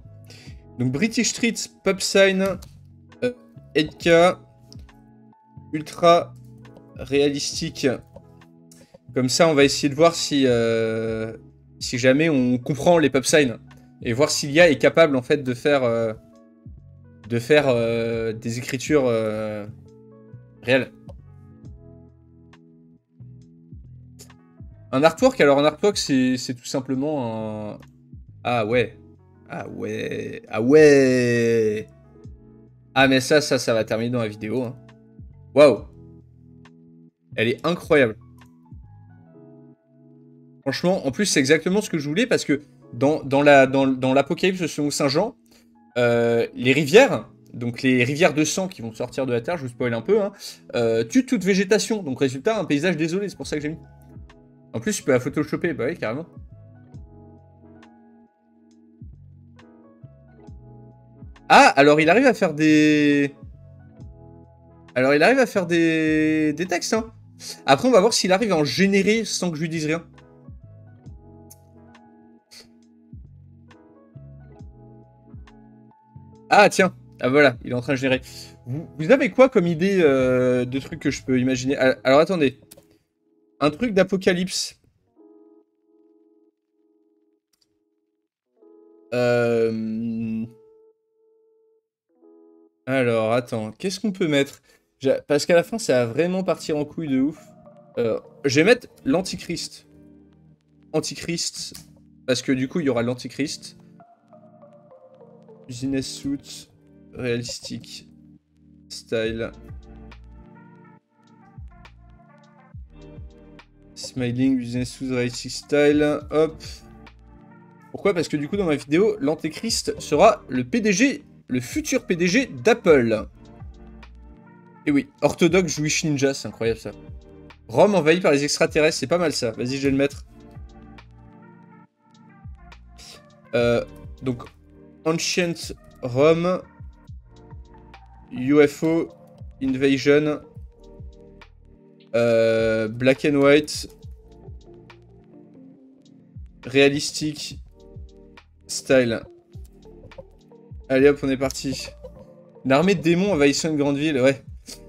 Donc, British Street, Pop Sign, 8K, ultra réalistique. Comme ça, on va essayer de voir si jamais on comprend les pop signs et voir si l'IA est capable en fait de faire des écritures réelles. Un artwork, alors un artwork, c'est tout simplement un... Ah ouais. Ah ouais. Ah ouais. Ah mais ça va terminer dans la vidéo. Hein. Waouh. Elle est incroyable. Franchement, en plus, c'est exactement ce que je voulais parce que dans l'Apocalypse selon Saint-Jean, les rivières, donc les rivières de sang qui vont sortir de la terre, je vous spoil un peu, hein, tuent toute végétation. Donc résultat, un paysage désolé, c'est pour ça que j'ai mis. En plus, je peux la photoshopper, bah oui, carrément. Ah, alors il arrive à faire des... Alors il arrive à faire des textes, hein. Après, on va voir s'il arrive à en générer sans que je lui dise rien. Ah tiens, ah voilà, il est en train de générer. Vous avez quoi comme idée de trucs que je peux imaginer? Alors attendez. Un truc d'apocalypse. Alors attends, qu'est-ce qu'on peut mettre? Parce qu'à la fin, ça va vraiment partir en couille de ouf. Je vais mettre l'antichrist. Antichrist. Parce que du coup, il y aura l'antichrist. Business suit. Réalistique. Style. Smiling, business suit, réalistique style. Hop. Pourquoi? Parce que du coup, dans ma vidéo, l'antéchrist sera le PDG, le futur PDG d'Apple. Et oui, orthodoxe Jewish Ninja, c'est incroyable ça. Rome envahie par les extraterrestres, c'est pas mal ça. Vas-y, je vais le mettre. Donc, Ancient Rome, UFO, Invasion, Black and White, réalistique, style. Allez hop, on est parti. Une armée de démons envahissant une grande ville, ouais.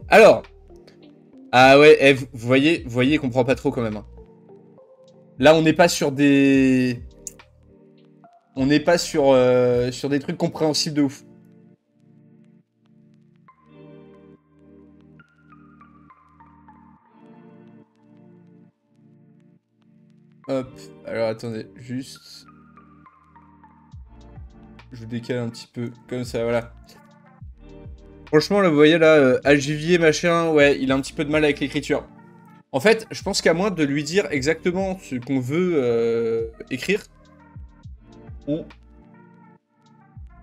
Alors. Ah ouais, vous voyez, il comprend pas trop quand même. Hein. Là, on n'est pas sur des... On n'est pas sur des trucs compréhensibles de ouf. Hop, alors attendez, juste... Je vous décale un petit peu, comme ça, voilà. Franchement, là, vous voyez, là, Algivier, machin, ouais, il a un petit peu de mal avec l'écriture. En fait, je pense qu'à moins de lui dire exactement ce qu'on veut écrire,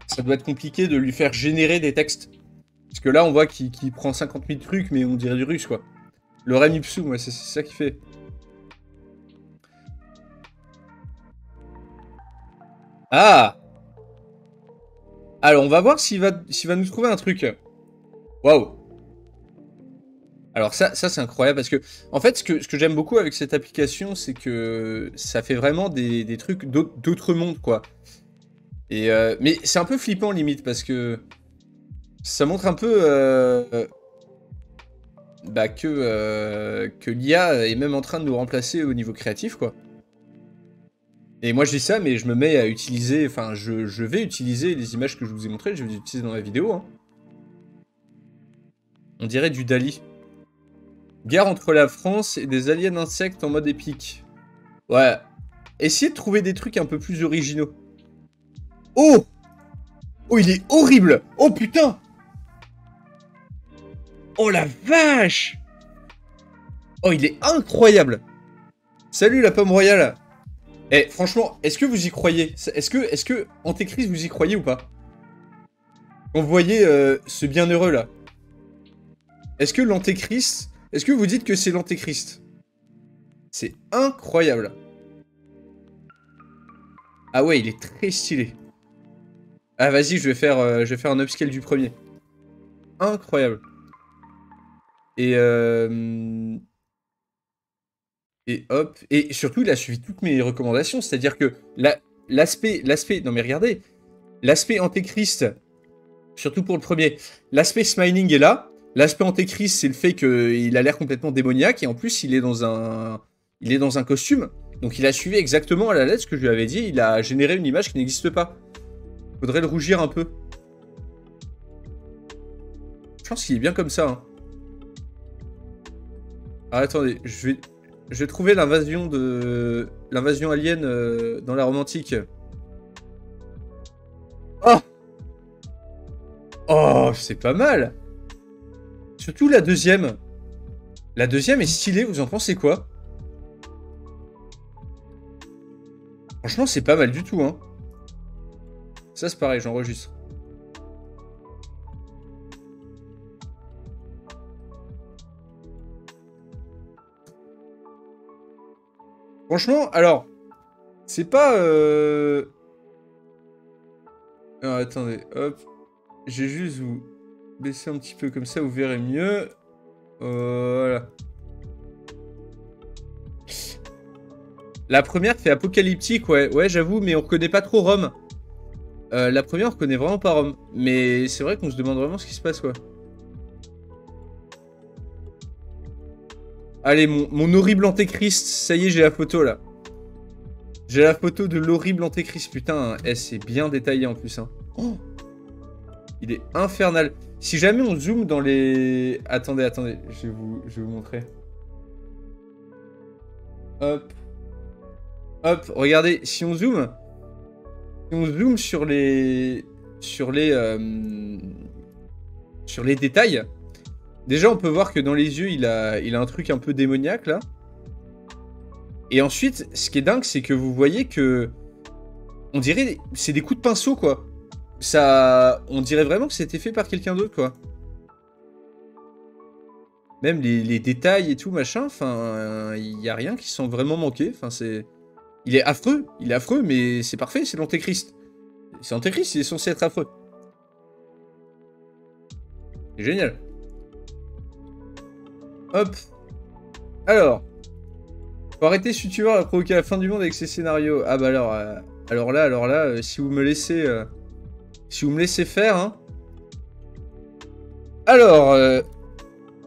ça doit être compliqué de lui faire générer des textes. Parce que là, on voit qu'il prend 50 000 trucs, mais on dirait du russe, quoi. Le rem ipsum, ouais, c'est ça qu'il fait. Ah! Alors, on va voir s'il va nous trouver un truc. Waouh! Alors ça c'est incroyable parce que, en fait, ce que j'aime beaucoup avec cette application, c'est que ça fait vraiment des trucs d'autres mondes, quoi. Et mais c'est un peu flippant, limite, parce que ça montre un peu que l'IA est même en train de nous remplacer au niveau créatif, quoi. Et moi je dis ça, mais je me mets à utiliser, enfin je vais utiliser les images que je vous ai montrées, je vais les utiliser dans la vidéo. Hein. On dirait du Dali. Guerre entre la France et des aliens insectes en mode épique. Ouais. Essayez de trouver des trucs un peu plus originaux. Oh! Oh, il est horrible! Oh, putain! Oh, la vache! Oh, il est incroyable! Salut, la pomme royale! Eh, franchement, est-ce que vous y croyez? Est-ce que Antéchrist, vous y croyez ou pas? Quand vous voyez ce bienheureux, là. Est-ce que l'Antéchrist... Est-ce que vous dites que c'est l'Antéchrist? C'est incroyable. Ah ouais, il est très stylé. Ah, vas-y, je vais faire un upscale du premier. Incroyable. Et, et hop. Et surtout, il a suivi toutes mes recommandations. C'est-à-dire que l'aspect... Non mais regardez. L'aspect Antéchrist, surtout pour le premier. L'aspect Smiling est là. L'aspect Antéchrist, c'est le fait qu'il a l'air complètement démoniaque. Et en plus, il est dans un costume. Donc il a suivi exactement à la lettre ce que je lui avais dit. Il a généré une image qui n'existe pas. Faudrait le rougir un peu. Je pense qu'il est bien comme ça. Hein. Ah, attendez, je vais trouver l'invasion alien dans la romantique. Oh! Oh, c'est pas mal. Surtout la deuxième. La deuxième est stylée, vous en pensez quoi? Franchement, c'est pas mal du tout, hein. Ça, c'est pareil, j'enregistre. Franchement, alors, c'est pas... Alors, attendez, hop. J'ai juste vous baisser un petit peu comme ça, vous verrez mieux. Voilà. La première fait apocalyptique, ouais. Ouais, j'avoue, mais on reconnaît pas trop Rome. La première, on reconnaît vraiment pas Rome. Mais c'est vrai qu'on se demande vraiment ce qui se passe, quoi. Allez, mon horrible antéchrist. Ça y est, j'ai la photo, là. J'ai la photo de l'horrible antéchrist. Putain, c'est bien détaillé, en plus. Hein. Oh, il est infernal. Si jamais on zoome dans les... Attendez. Je vais vous montrer. Hop. Hop, regardez. Si on zoome... Si on zoome sur les... Sur les détails... Déjà, on peut voir que dans les yeux, il a un truc un peu démoniaque, là. Et ensuite, ce qui est dingue, c'est que vous voyez que... On dirait... C'est des coups de pinceau, quoi. Ça... On dirait vraiment que c'était fait par quelqu'un d'autre, quoi. Même les détails et tout, machin, enfin... Il n'y a rien qui sent vraiment manquer. Enfin, c'est... Il est affreux, mais c'est parfait, c'est l'Antéchrist. C'est l'Antéchrist, il est censé être affreux. C'est génial. Hop. Alors... Faut arrêter ce youtubeur à provoquer la fin du monde avec ses scénarios. Ah bah alors là, si vous me laissez faire, hein. Alors,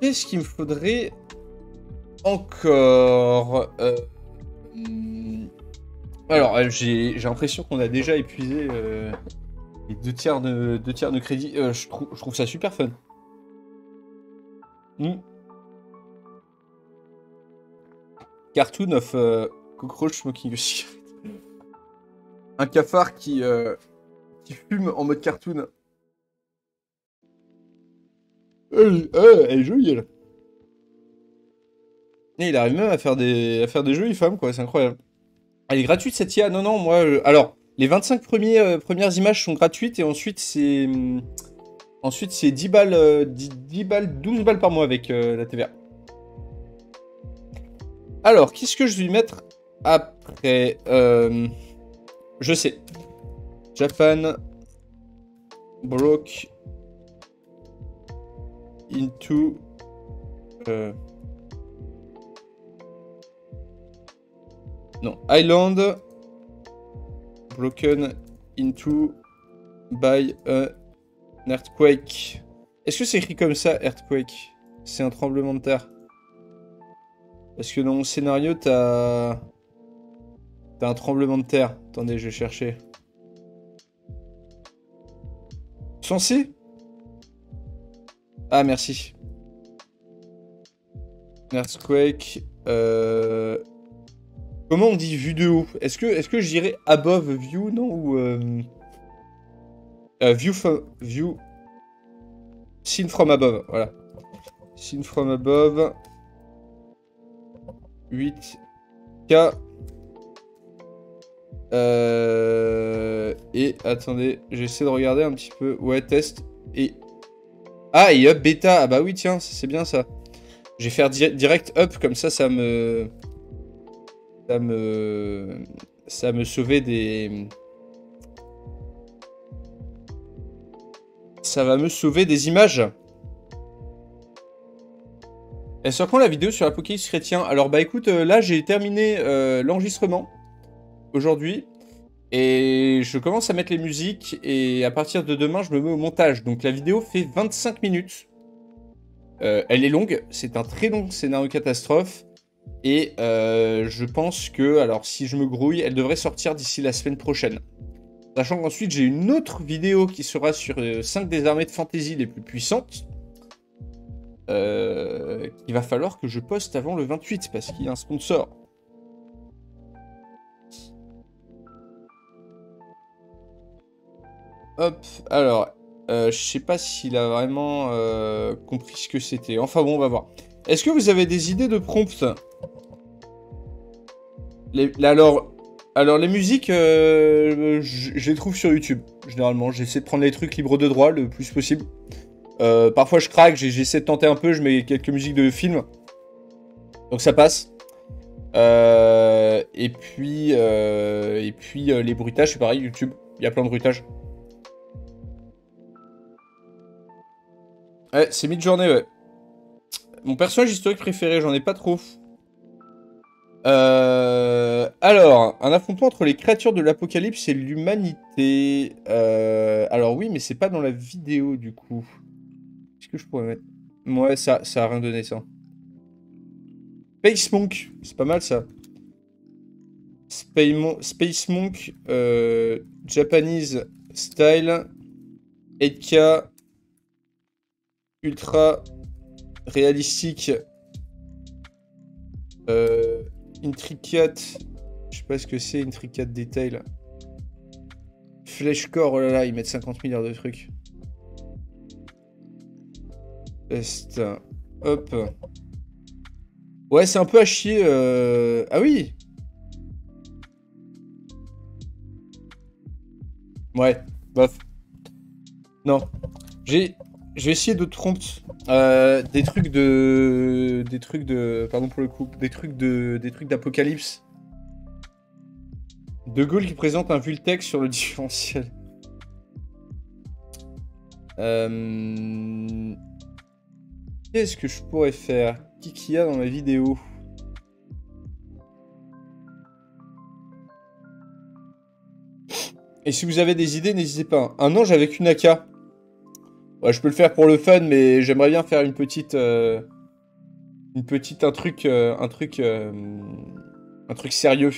qu'est-ce qu'il me faudrait encore Alors, j'ai l'impression qu'on a déjà épuisé les deux tiers de crédit. Je trouve ça super fun. Cartoon of Cockroach Smoking a Cigarette. Un cafard qui fume en mode cartoon. Elle est jolie, elle. Et il arrive même à faire des jolies femmes, quoi, c'est incroyable. Elle est gratuite cette IA? Non, moi... Alors, les 25 premières images sont gratuites et ensuite c'est... Ensuite c'est 10 balles, 10 balles, 12 balles par mois avec la TVA. Alors, qu'est-ce que je vais mettre après Je sais. Japan broke into... Non, Island broken into by an earthquake. Est-ce que c'est écrit comme ça, earthquake? C'est un tremblement de terre. Parce que dans mon scénario, t'as un tremblement de terre. Attendez, je vais chercher. Censé? Ah, merci. Earthquake. Comment on dit vue de haut? Est-ce que je dirais above view, non? Ou view seen from above, voilà. Seen from above. 8K. Et attendez, j'essaie de regarder un petit peu. Ouais, test. Et. Ah, et up bêta. Ah bah oui, tiens, c'est bien ça. Je vais faire direct up, comme ça, ça me sauvait des... Ça va me sauver des images. Elle sort quand la vidéo sur l'Apocalypse chrétien? Alors bah écoute, là j'ai terminé l'enregistrement aujourd'hui. Et je commence à mettre les musiques. Et à partir de demain, je me mets au montage. Donc la vidéo fait 25 minutes. Elle est longue. C'est un très long scénario catastrophe. Et je pense que, alors si je me grouille, elle devrait sortir d'ici la semaine prochaine. Sachant qu'ensuite j'ai une autre vidéo qui sera sur 5 des armées de fantasy les plus puissantes. Il va falloir que je poste avant le 28 parce qu'il y a un sponsor. Hop, alors, je sais pas s'il a vraiment compris ce que c'était. Enfin bon, on va voir. Est-ce que vous avez des idées de prompts? Alors, les musiques, je les trouve sur YouTube, généralement. J'essaie de prendre les trucs libres de droit le plus possible. Parfois, je craque, j'essaie de tenter un peu, je mets quelques musiques de films. Donc, ça passe. Et puis les bruitages, c'est pareil, YouTube. Il y a plein de bruitages. Ouais, c'est Midjourney, ouais. Mon personnage historique préféré, j'en ai pas trop. Alors, un affrontement entre les créatures de l'apocalypse et l'humanité. Alors oui, mais c'est pas dans la vidéo, du coup. Est-ce que je pourrais mettre... Ouais, ça a rien donné, ça. Space Monk, c'est pas mal, ça. Space Monk, Japanese style, 8K, ultra réalistique, intricate, je sais pas ce que c'est, intricate detail. Fleshcore, oh là là, ils mettent 50 milliards de trucs. Test, hop. Ouais, c'est un peu à chier. Ah oui. Ouais, bof. Non. Je vais essayer d'autres prompts. Des trucs de... Pardon pour le coup. Des trucs d'apocalypse. De Gaulle qui présente un Vultec sur le différentiel. Qu'est-ce que je pourrais faire? Qui qu'il y a dans ma vidéo? Et si vous avez des idées, n'hésitez pas. Un ange avec une AK. Ouais, je peux le faire pour le fun, mais j'aimerais bien faire un truc sérieux.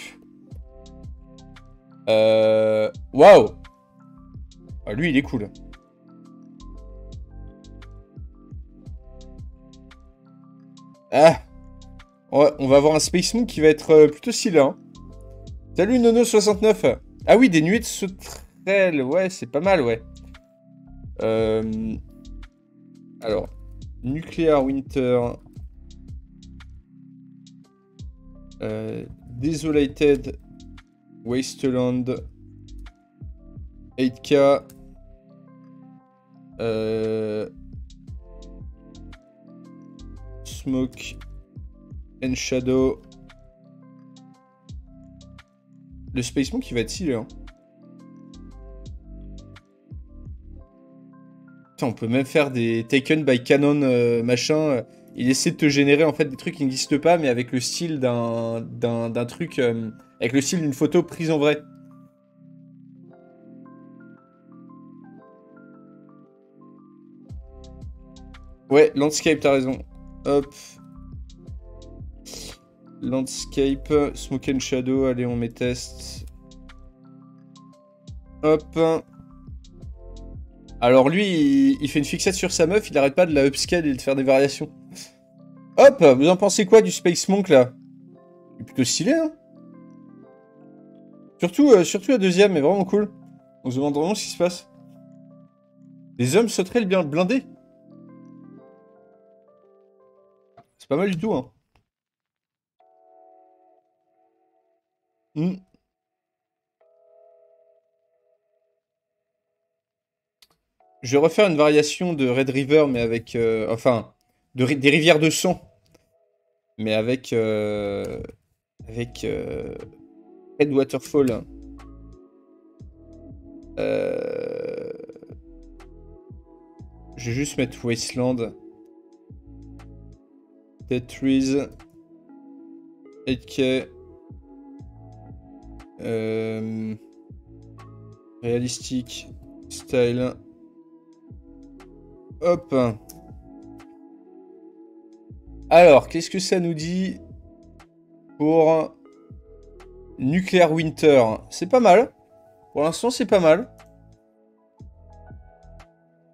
Waouh. Ah, lui, il est cool. Ah. Ouais, on va avoir un Space Moon qui va être plutôt stylé, hein. Salut Nono69. Ah oui, des nuées de sauterelles. Ouais, c'est pas mal, ouais. Alors, Nuclear Winter. Desolated Wasteland. 8K. Smoke and Shadow. Le Space Monk qui va être stylé, hein. Putain, on peut même faire des Taken by Canon machin. Il essaie de te générer en fait des trucs qui n'existent pas, mais avec le style d'un truc, avec le style d'une photo prise en vrai. Ouais, landscape, t'as raison. Hop. Landscape, Smoke and Shadow, allez, on met test. Hop. Alors lui, il fait une fixette sur sa meuf, il arrête pas de la upscale et de faire des variations. Hop, vous en pensez quoi du Space Monk, là? Il est plutôt stylé, hein? Surtout la deuxième est vraiment cool. On se demande vraiment ce qui se passe. Les hommes sauteraient le bien blindé. C'est pas mal du tout, hein. Hmm. Je vais refaire une variation de Red River, mais avec... enfin, des rivières de sang. Mais avec Red Waterfall. Euh, Je vais juste mettre Wasteland. Dead Trees. 8K. Réalistique. Style. Hop. Alors, qu'est-ce que ça nous dit pour Nuclear Winter? C'est pas mal. Pour l'instant, c'est pas mal.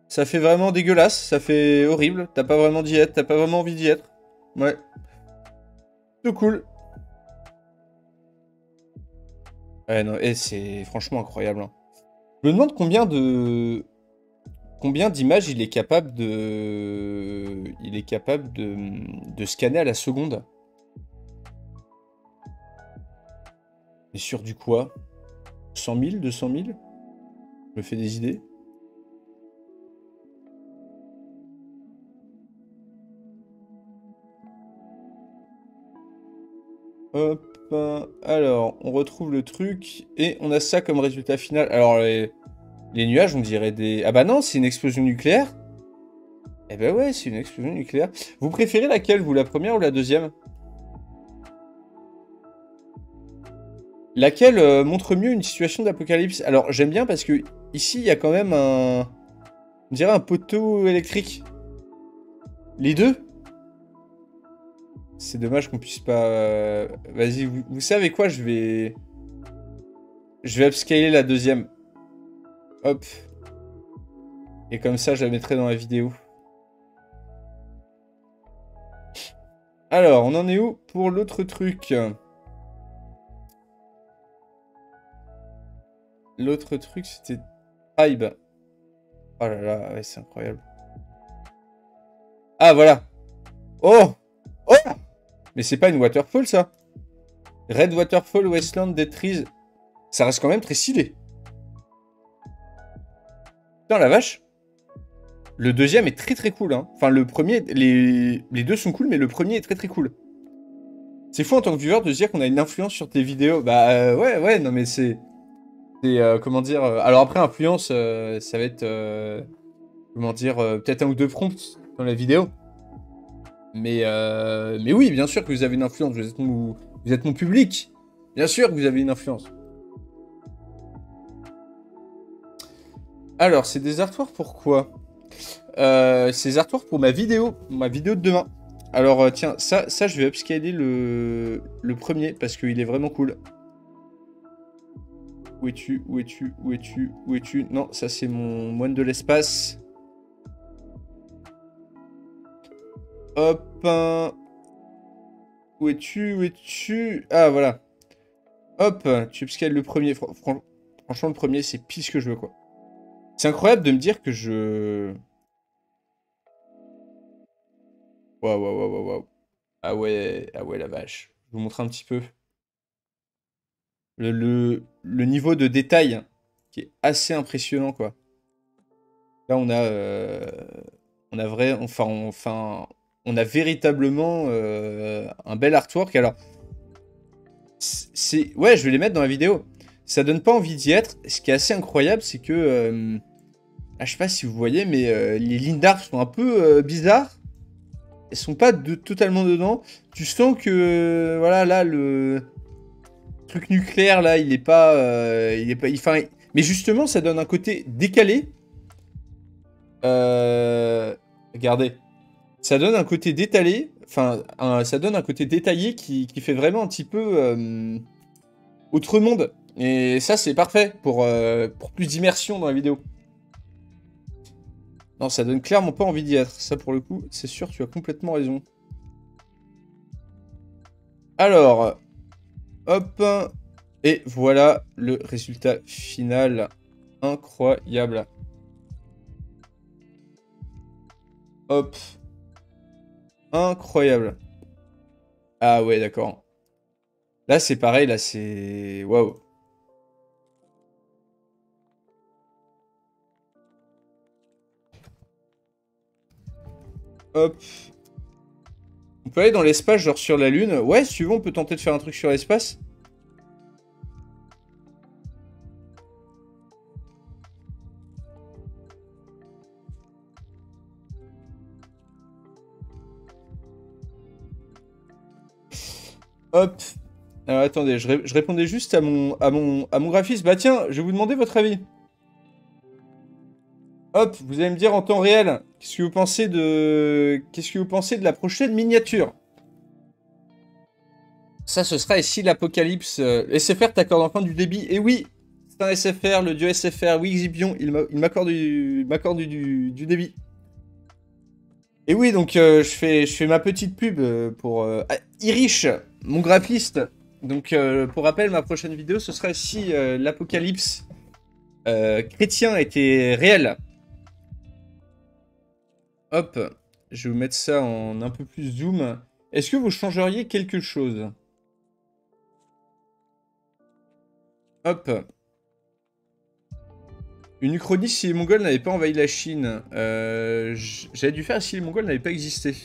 Ça fait vraiment dégueulasse. Ça fait horrible. T'as pas vraiment d'y être. T'as pas vraiment envie d'y être. Ouais. Tout cool. Ouais, non, et c'est franchement incroyable, hein. Je me demande combien d'images il est capable de scanner à la seconde. Et sur du quoi? 100 000, 200 000? Je me fais des idées. Hop, alors, on retrouve le truc, et on a ça comme résultat final. Alors, les nuages, on dirait des... Ah bah non, c'est une explosion nucléaire. Eh ben ouais, c'est une explosion nucléaire. Vous préférez laquelle, vous, la première ou la deuxième? Laquelle montre mieux une situation d'apocalypse? Alors, j'aime bien parce que ici, il y a quand même on dirait un poteau électrique. Les deux? C'est dommage qu'on puisse pas... Vas-y, vous savez quoi? Je vais upscaler la deuxième. Hop. Et comme ça, je la mettrai dans la vidéo. Alors, on en est où pour l'autre truc? L'autre truc, c'était Tribe. Oh là là, ouais, c'est incroyable. Ah, voilà. Oh! Oh! Mais c'est pas une waterfall, ça? Red Waterfall, Westland, Dead Trees. Ça reste quand même très stylé. Putain, la vache. Le deuxième est très très cool, hein. Enfin, le premier, les deux sont cool, mais le premier est très très cool. C'est fou en tant que viewer de se dire qu'on a une influence sur tes vidéos. Bah ouais, non mais c'est... comment dire... alors après, influence, ça va être... comment dire... peut-être un ou deux prompts dans la vidéo. Mais oui, bien sûr que vous avez une influence. Vous êtes mon public. Bien sûr que vous avez une influence. Alors, c'est des artworks pour quoi? C'est des artworks pour ma vidéo de demain. Alors, tiens, ça, je vais upscaler le premier parce qu'il est vraiment cool. Où es-tu? Où es-tu? Où es-tu? Où es-tu? Non, ça, c'est mon moine de l'espace. Hop. Où es-tu? Où es-tu? Ah, voilà. Hop, tu upscales le premier. Franchement, le premier, c'est pire ce que je veux, quoi. C'est incroyable de me dire que je... Waouh, waouh, waouh, waouh. Ah ouais, la vache. Je vous montre un petit peu. Le niveau de détail qui est assez impressionnant, quoi. Là, on a vrai, on a véritablement un bel artwork. Alors, ouais, je vais les mettre dans la vidéo. Ça donne pas envie d'y être. Ce qui est assez incroyable, c'est que, je sais pas si vous voyez, mais les lignes d'arc sont un peu bizarres. Elles sont pas totalement dedans. Tu sens que, voilà, là, le truc nucléaire, là, il est pas... enfin, mais justement, ça donne un côté décalé. Regardez. Ça donne un côté détaillé. Enfin, ça donne un côté détaillé qui fait vraiment un petit peu... autre monde. Et ça, c'est parfait pour plus d'immersion dans la vidéo. Non, ça donne clairement pas envie d'y être. Ça, pour le coup, c'est sûr, tu as complètement raison. Alors, hop. Et voilà le résultat final. Incroyable. Hop. Incroyable. Ah ouais, d'accord. Là, c'est pareil, là, c'est... Waouh. Hop. On peut aller dans l'espace, genre sur la Lune. Ouais, si tu veux, on peut tenter de faire un truc sur l'espace. Hop. Alors attendez, je répondais juste à mon graphiste. Bah tiens, je vais vous demander votre avis. Hop, vous allez me dire en temps réel, qu'est-ce que vous pensez de la prochaine miniature? Ça, ce sera ici l'apocalypse. SFR t'accorde enfin du débit. Et oui, c'est un SFR, le dieu SFR. Oui, Xipion, il m'accorde du débit. Et oui, donc je fais ma petite pub pour Irish, mon graphiste. Donc pour rappel, ma prochaine vidéo, ce sera si l'apocalypse chrétien était réel. Hop, je vais vous mettre ça en un peu plus zoom. Est-ce que vous changeriez quelque chose? Hop. Une uchronie si les Mongols n'avaient pas envahi la Chine. J'avais dû faire si les Mongols n'avaient pas existé.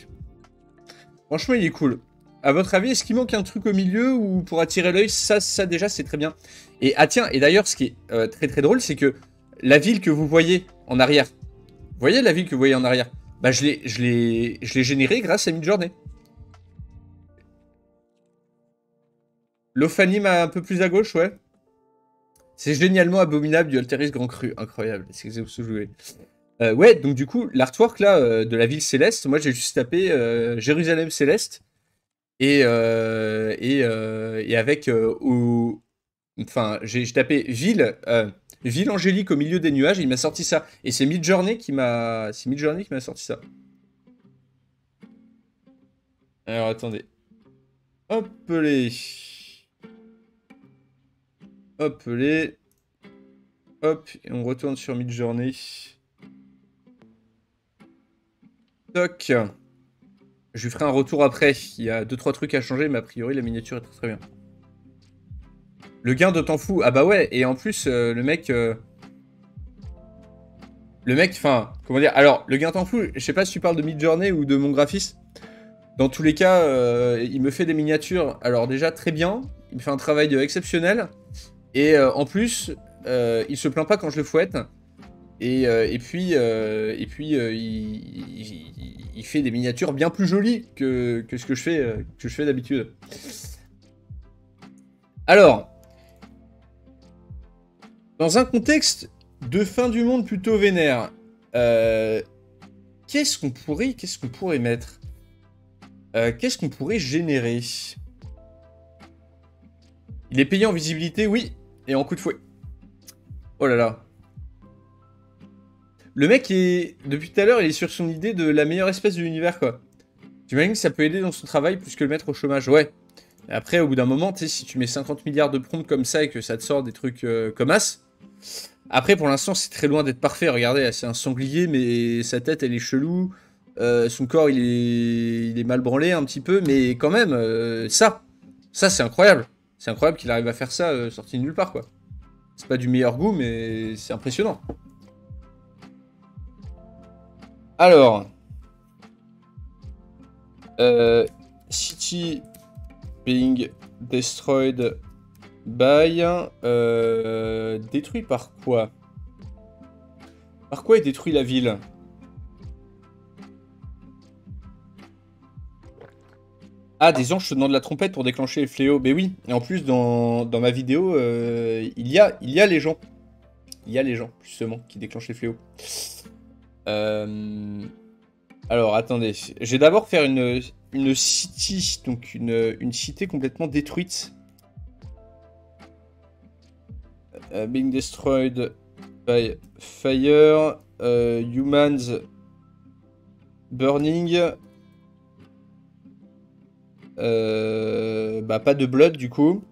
Franchement, il est cool. À votre avis, est-ce qu'il manque un truc au milieu ou pour attirer l'œil? Ça déjà, c'est très bien. Et ah tiens, et d'ailleurs, ce qui est très très drôle, c'est que la ville que vous voyez en arrière, vous voyez la ville que vous voyez en arrière? Bah, je l'ai générée grâce à Midjourney. L'Ophanim un peu plus à gauche, ouais. C'est génialement abominable du Alteris Grand Cru. Incroyable, c'est que vous jouez. Ouais, donc du coup, l'artwork là de la ville céleste, moi j'ai juste tapé Jérusalem céleste et avec enfin j'ai tapé ville angélique au milieu des nuages et il m'a sorti ça. Et c'est Midjourney qui m'a sorti ça. Alors attendez. Hop les. Hop les. Hop, et on retourne sur Midjourney. Toc. Je lui ferai un retour après. Il y a 2-3 trucs à changer, mais a priori, la miniature est très très bien. Le gain de temps fou. Ah bah ouais, et en plus, le mec, enfin, comment dire. Alors, le gain de temps fou, je sais pas si tu parles de Midjourney ou de mon graphiste. Dans tous les cas, il me fait des miniatures, alors déjà très bien. Il me fait un travail exceptionnel. Et en plus, il se plaint pas quand je le fouette. Et puis, il fait des miniatures bien plus jolies que ce que je fais d'habitude. Alors, dans un contexte de fin du monde plutôt vénère, qu'est-ce qu'on pourrait mettre? Qu'est-ce qu'on pourrait générer? Il est payé en visibilité, oui, et en coup de fouet. Oh là là. Le mec est, depuis tout à l'heure, il est sur son idée de la meilleure espèce de l'univers, quoi. J'imagine que ça peut aider dans son travail plus que le mettre au chômage, ouais. Et après, au bout d'un moment, tu sais, si tu mets 50 milliards de prompts comme ça et que ça te sort des trucs comme as. Après, pour l'instant, c'est très loin d'être parfait. Regardez, c'est un sanglier, mais sa tête, elle est chelou. Son corps, il est mal branlé un petit peu, mais quand même, ça, c'est incroyable. C'est incroyable qu'il arrive à faire ça sorti de nulle part, quoi. C'est pas du meilleur goût, mais c'est impressionnant. Alors, City being destroyed by... détruit par quoi? Par quoi est détruit la ville? Ah, des anges tenant de la trompette pour déclencher les fléaux. Ben oui, et en plus, dans ma vidéo, il y a les gens. Il y a les gens, justement, qui déclenchent les fléaux. Alors, attendez. Je vais d'abord faire une city, donc une cité complètement détruite. Being destroyed by fire. Humans burning. Bah, pas de blood, du coup.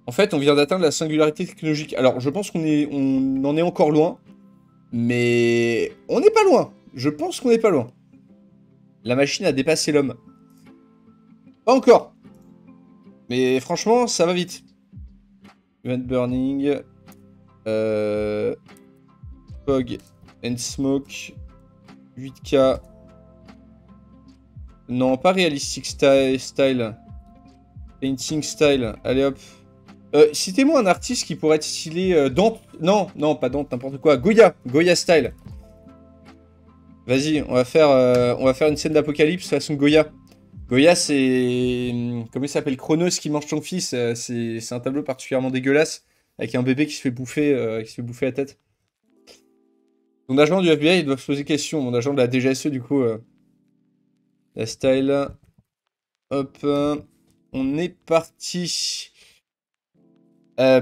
En fait, on vient d'atteindre la singularité technologique. Alors, je pense on en est encore loin. Mais on n'est pas loin. Je pense qu'on n'est pas loin. La machine a dépassé l'homme. Pas encore. Mais franchement, ça va vite. Event burning. Fog and smoke. 8K. Non, pas realistic style. Painting style. Allez hop. Citez-moi un artiste qui pourrait être stylé Dante. Non, non, pas Dante, n'importe quoi. Goya. Goya style. Vas-y, on va faire une scène d'apocalypse façon Goya. Goya, c'est... Comment il s'appelle? Chronos qui mange son fils. C'est un tableau particulièrement dégueulasse. Avec un bébé qui se fait bouffer la tête. Mon agent du FBI, il doit se poser question. Mon agent de la DGSE, du coup... la style. Hop. On est parti. Et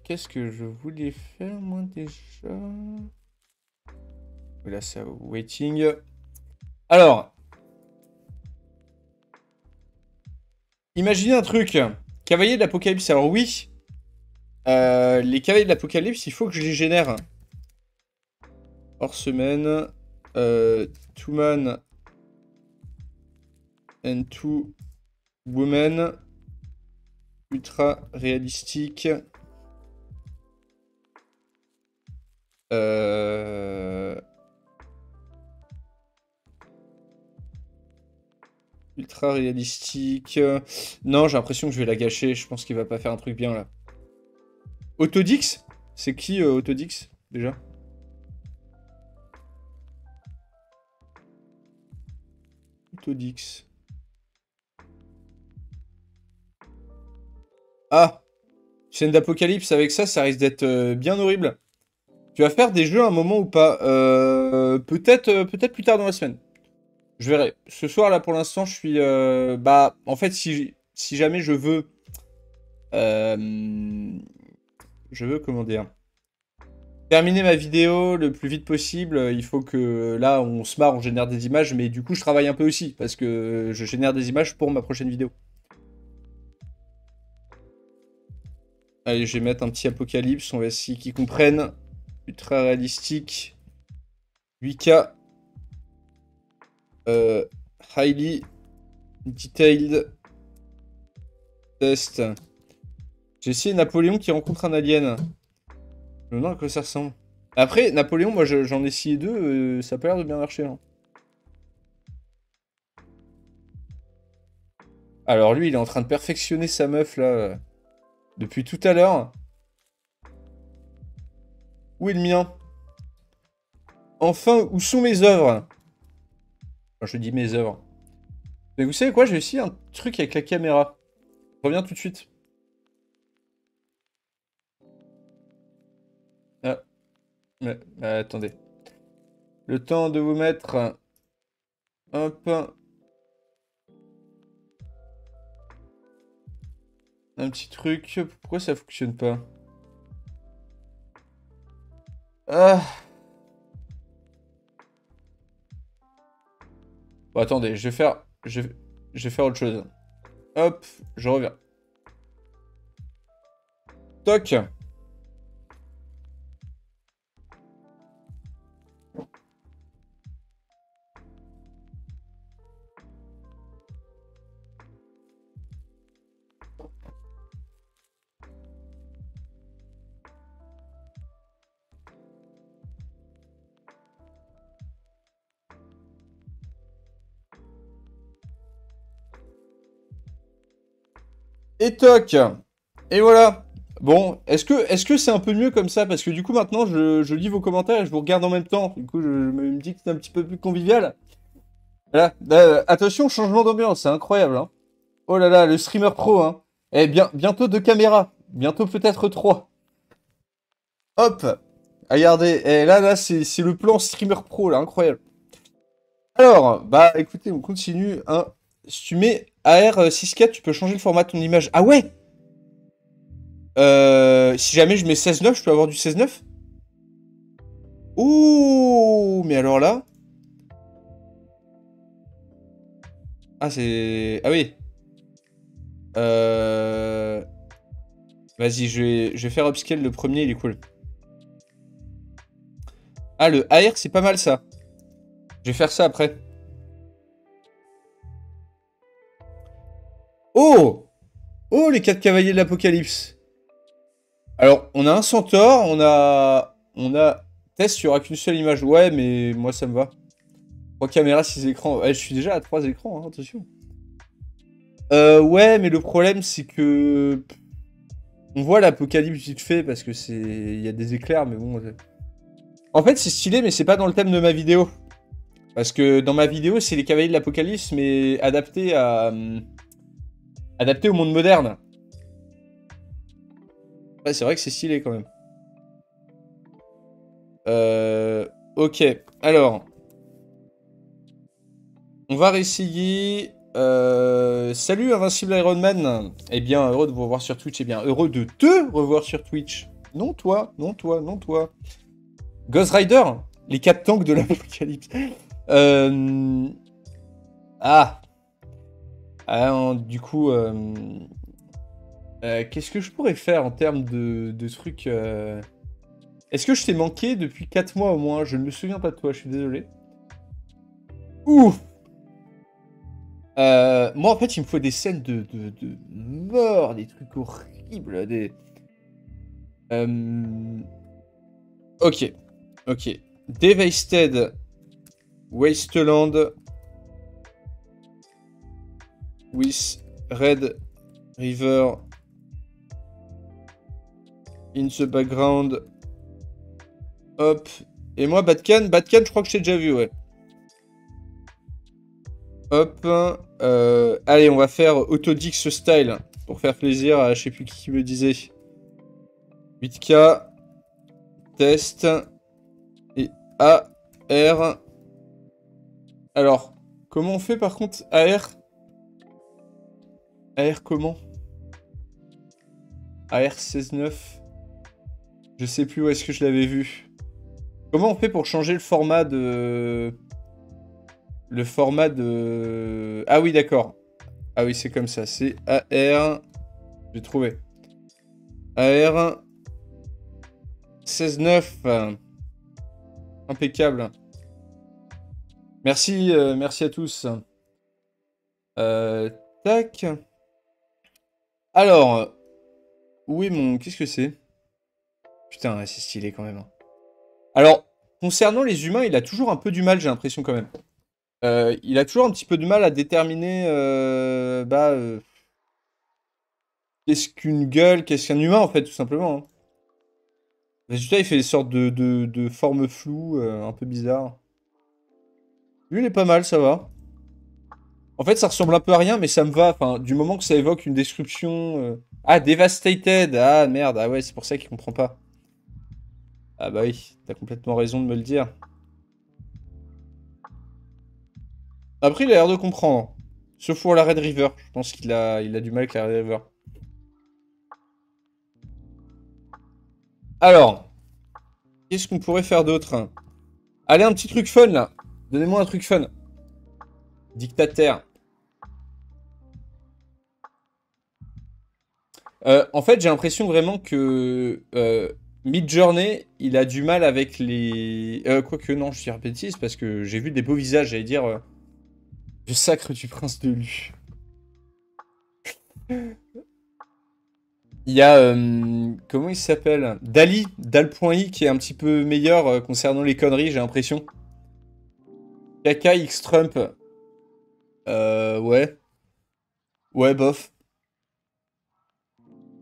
qu'est-ce que je voulais faire, moi, déjà? Là, c'est waiting. Alors. Imaginez un truc. Cavalier de l'Apocalypse. Alors oui. Les cavaliers de l'Apocalypse, il faut que je les génère. Hors semaine. Two man and two women. Ultra réalistique. Ultra réalistique. Non, j'ai l'impression que je vais la gâcher. Je pense qu'il va pas faire un truc bien là. Autodix? C'est qui Autodix déjà? Autodix. Ah! Scène d'apocalypse avec ça, ça risque d'être bien horrible. Tu vas faire des jeux à un moment ou pas? Peut-être plus tard dans la semaine. Je verrai. Ce soir, là, pour l'instant, je suis... bah, en fait, si jamais je veux... comment dire? Terminer ma vidéo le plus vite possible. Il faut que, là, on se marre, on génère des images. Mais du coup, je travaille un peu aussi. Parce que je génère des images pour ma prochaine vidéo. Allez, je vais mettre un petit apocalypse. On va essayer qu'ils comprennent. Ultra réalistique. 8K. Highly detailed test. J'ai essayé Napoléon qui rencontre un alien. Je me demande à quoi ça ressemble. Après, Napoléon, moi j'en ai essayé deux, ça a pas l'air de bien marcher. Hein. Alors lui, il est en train de perfectionner sa meuf là. Depuis tout à l'heure. Où est le mien? Enfin, où sont mes œuvres? Enfin, je dis mes œuvres. Mais vous savez quoi, je vais essayer un truc avec la caméra. Je reviens tout de suite. Ah. Mais, attendez. Le temps de vous mettre... Hop. Un petit truc. Pourquoi ça fonctionne pas? Ah. Bon, attendez, je vais faire autre chose. Hop, je reviens. Toc. Et toc. Et voilà. Bon, est-ce que c'est un peu mieux comme ça? Parce que du coup, maintenant, je lis vos commentaires et je vous regarde en même temps. Du coup, je me dis que c'est un petit peu plus convivial. Voilà. Attention, changement d'ambiance, c'est incroyable. Hein. Oh là là, le streamer pro. Hein. Eh bien, bientôt deux caméras. Bientôt peut-être trois. Hop. Regardez. Et là, c'est le plan streamer pro, là. Incroyable. Alors, bah écoutez, on continue. Hein. Si tu mets AR64, tu peux changer le format de ton image. Ah ouais! Si jamais je mets 16:9, je peux avoir du 16:9? Ouh, mais alors là... Ah, c'est... Ah oui. Euh... Vas-y, je vais faire upscale le premier, il est cool. Ah, le AR, c'est pas mal, ça. Je vais faire ça après. Oh! Oh, les 4 cavaliers de l'Apocalypse. Alors, on a un centaure, On a... Test, il n'y aura qu'une seule image. Ouais, mais moi, ça me va. 3 caméras, 6 écrans. Ouais, je suis déjà à 3 écrans, hein, attention. Ouais, mais le problème, c'est que... On voit l'Apocalypse vite fait, parce que c'est... Il y a des éclairs, mais bon... En fait, c'est stylé, mais c'est pas dans le thème de ma vidéo. Parce que dans ma vidéo, c'est les cavaliers de l'Apocalypse, mais adapté à... Adapté au monde moderne. Ouais, c'est vrai que c'est stylé, quand même. Ok, alors... On va réessayer... Salut Invincible Iron Man. Eh bien, heureux de vous revoir sur Twitch. Eh bien, heureux de te revoir sur Twitch. Non toi, non toi, non toi. Ghost Rider, les 4 tanks de l'Apocalypse. Ah. Du coup, qu'est-ce que je pourrais faire en termes de trucs Est-ce que je t'ai manqué depuis 4 mois au moins? Je ne me souviens pas de toi, je suis désolé. Ouf. Moi, en fait, il me faut des scènes de mort, des trucs horribles, des... Ok, ok. Devasted, Wasteland, with Red River in the background. Hop. Et moi, Batcan, je crois que je t'ai déjà vu, ouais. Hop. Allez, on va faire Autodix style. Pour faire plaisir à je sais plus qui me disait. 8K. Test. Et AR. Alors, comment on fait par contre AR? AR comment? AR 16.9. Je sais plus où est-ce que je l'avais vu. Comment on fait pour changer le format de... Le format de... Ah oui, d'accord. Ah oui, c'est comme ça. C'est AR... J'ai trouvé. AR... 16.9. Impeccable. Merci, merci à tous. Tac. Alors... Où est mon... Qu'est-ce que c'est? Putain, c'est stylé quand même. Alors, concernant les humains, il a toujours un peu du mal, j'ai l'impression quand même. Il a toujours un petit peu de mal à déterminer qu'est-ce qu'une gueule, qu'est-ce qu'un humain en fait, tout simplement. Hein. Résultat, il fait des sortes de formes floues, un peu bizarres. Lui, il est pas mal, ça va. En fait, ça ressemble un peu à rien, mais ça me va. Enfin, du moment que ça évoque une destruction... Ah, Devastated! Ah, merde. Ah ouais, c'est pour ça qu'il comprend pas. Ah bah oui, t'as complètement raison de me le dire. Après, il a l'air de comprendre. Sauf pour la Red River. Je pense il a du mal avec la Red River. Alors, qu'est-ce qu'on pourrait faire d'autre? Allez, un petit truc fun, là. Donnez-moi un truc fun. Dictateur. En fait, j'ai l'impression vraiment que Midjourney, il a du mal avec les... quoique, non, je dis bêtise, parce que j'ai vu des beaux visages, j'allais dire... le sacre du prince de Lu. Il y a... comment il s'appelle? Dali, Dal.i, qui est un petit peu meilleur concernant les conneries, j'ai l'impression. Kaka X Trump. Ouais. Ouais, bof.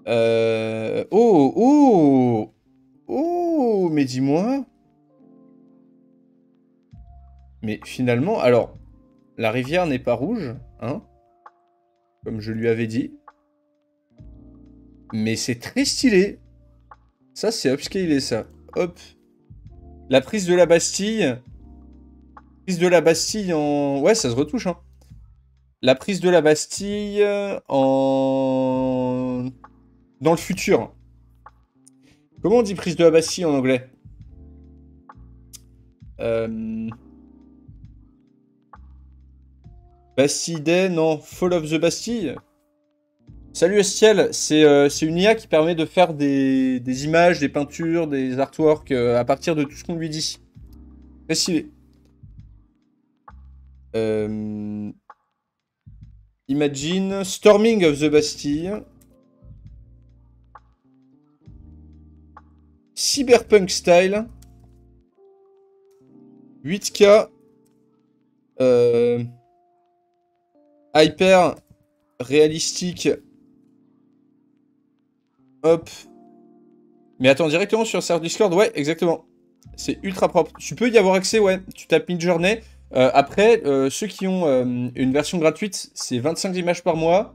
Oh, oh, oh, mais dis-moi. Mais finalement, alors, la rivière n'est pas rouge, hein, comme je lui avais dit. Mais c'est très stylé. Ça, c'est upscalé, ça. Hop. La prise de la Bastille. Prise de la Bastille en... Ouais, ça se retouche, hein. La prise de la Bastille en... Dans le futur. Comment on dit prise de la Bastille en anglais? Bastille Day, non. Fall of the Bastille. Salut Estiel, c'est une IA qui permet de faire des images, des peintures, des artworks à partir de tout ce qu'on lui dit. Très stylé. Imagine Storming of the Bastille. Cyberpunk style. 8K. Hyper réalistique. Hop. Mais attends, directement sur le serveur Discord, ouais, exactement. C'est ultra propre. Tu peux y avoir accès, ouais. Tu tapes Midjourney. Après, ceux qui ont une version gratuite, c'est 25 images par mois.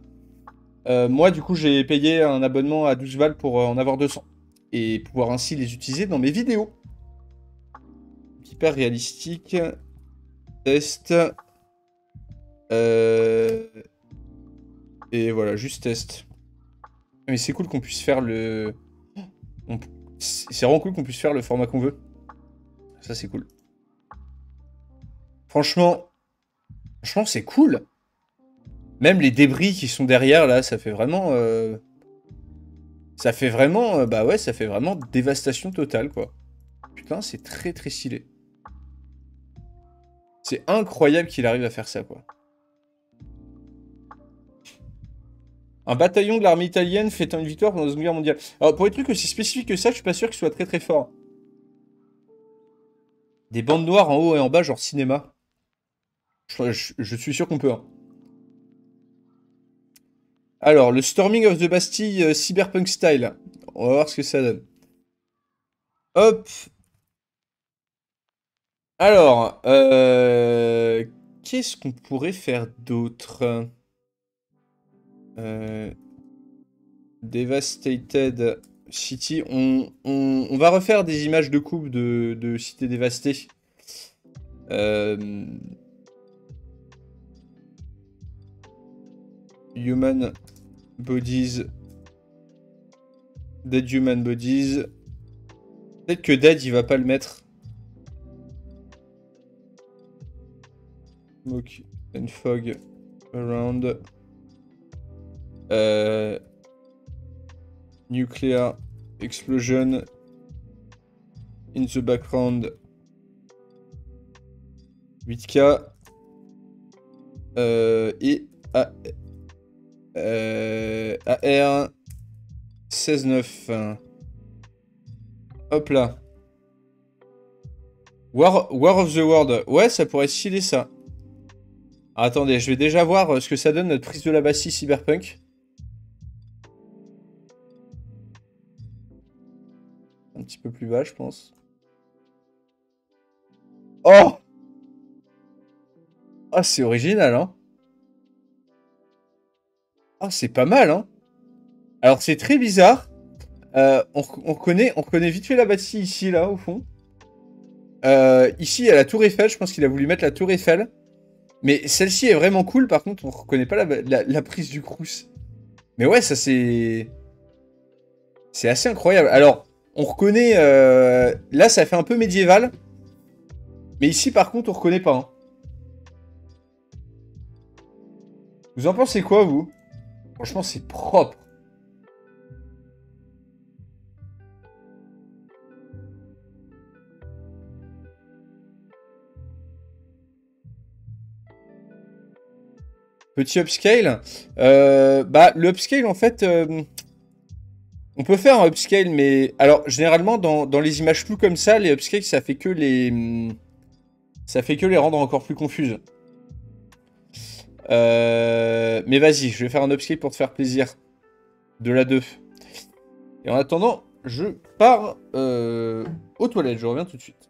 Moi, du coup, j'ai payé un abonnement à 12 balles pour en avoir 200. Et pouvoir ainsi les utiliser dans mes vidéos. Hyper réalistique. Test. Et voilà, juste test. Mais c'est cool qu'on puisse faire le... C'est vraiment cool qu'on puisse faire le format qu'on veut. Ça, c'est cool. Franchement, c'est cool. Même les débris qui sont derrière, là, ça fait vraiment... Ça fait vraiment... bah ouais, ça fait vraiment dévastation totale, quoi. Putain, c'est très très stylé. C'est incroyable qu'il arrive à faire ça, quoi. Un bataillon de l'armée italienne fêtant une victoire pendant la Seconde Guerre mondiale. Alors, pour des trucs aussi spécifiques que ça, je suis pas sûr qu'ils soient très très forts. Des bandes noires en haut et en bas, genre cinéma. Je suis sûr qu'on peut. Hein. Alors, le Storming of the Bastille Cyberpunk Style. On va voir ce que ça donne. Hop. Alors, qu'est-ce qu'on pourrait faire d'autre Devastated City. On va refaire des images de coupe de cités dévastées. Human Bodies. Dead Human Bodies. Peut-être que Dead, il va pas le mettre. Smoke and fog around. Nuclear explosion in the background. 8K. Et AR 16.9. Hop là. War of the World. Ouais, ça pourrait stylé ça. Attendez, je vais déjà voir ce que ça donne notre prise de la Bastille Cyberpunk. Un petit peu plus bas, je pense. Oh! Ah, c'est original, hein? Ah, c'est pas mal, hein? Alors, c'est très bizarre. On connaît vite fait la Bastille ici, là, au fond. Ici, il y a la Tour Eiffel. Je pense qu'il a voulu mettre la Tour Eiffel. Mais celle-ci est vraiment cool. Par contre, on reconnaît pas la prise du Crous. Mais ouais, ça, c'est... C'est assez incroyable. Alors, on reconnaît... Là, ça fait un peu médiéval. Mais ici, par contre, on reconnaît pas. Hein. Vous en pensez quoi, vous? Franchement, c'est propre. Petit upscale. Bah, le upscale, en fait... on peut faire un upscale, mais... Alors, généralement, dans les images floues comme ça, les upscales, ça fait que les... Ça fait que les rendre encore plus confuses. Mais vas-y, je vais faire un upscale pour te faire plaisir. De la 2. Et en attendant, je pars aux toilettes. Je reviens tout de suite.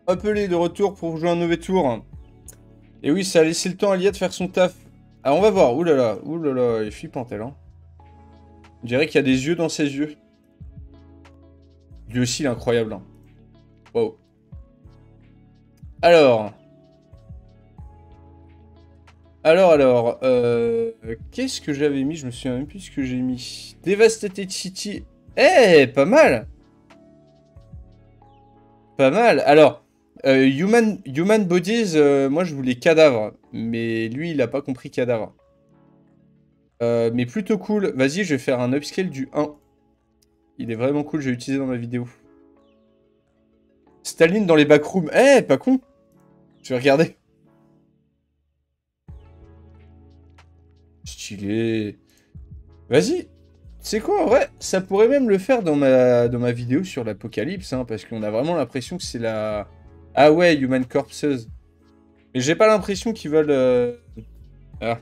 Appelé de retour pour jouer un mauvais tour. Et oui, ça a laissé le temps à l'IA de faire son taf. Alors on va voir. Ouh là là, elle est flippante elle. Hein. On dirait qu'il y a des yeux dans ses yeux. Lui aussi, il est incroyable. Hein. Wow. Alors. Qu'est-ce que j'avais mis? Je me souviens même plus ce que j'ai mis. Devastated City. Eh, pas mal. Pas mal. Alors, Human Bodies, moi je voulais cadavre. Mais lui, il a pas compris cadavre. Mais plutôt cool. Vas-y, je vais faire un upscale du 1. Il est vraiment cool, je vais l'utiliser dans ma vidéo. Staline dans les backrooms. Eh, pas con. Je vais regarder. Stylé. Vas-y. C'est quoi, en vrai, ça pourrait même le faire dans ma vidéo sur l'apocalypse, hein, parce qu'on a vraiment l'impression que c'est la... Ah ouais, Human Corpses. Mais j'ai pas l'impression qu'ils veulent... Ah.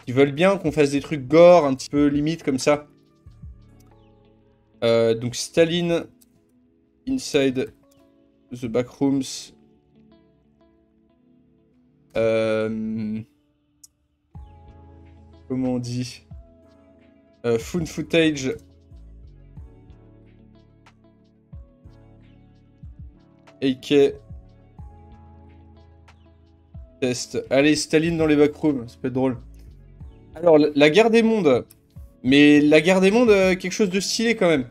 Ils veulent bien qu'on fasse des trucs gore, un petit peu limite comme ça. Donc Staline, Inside the Backrooms. Comment on dit? Food footage. AK. Test. Allez, Staline dans les backrooms, ça peut être drôle. Alors, la guerre des mondes. Mais la guerre des mondes, quelque chose de stylé quand même.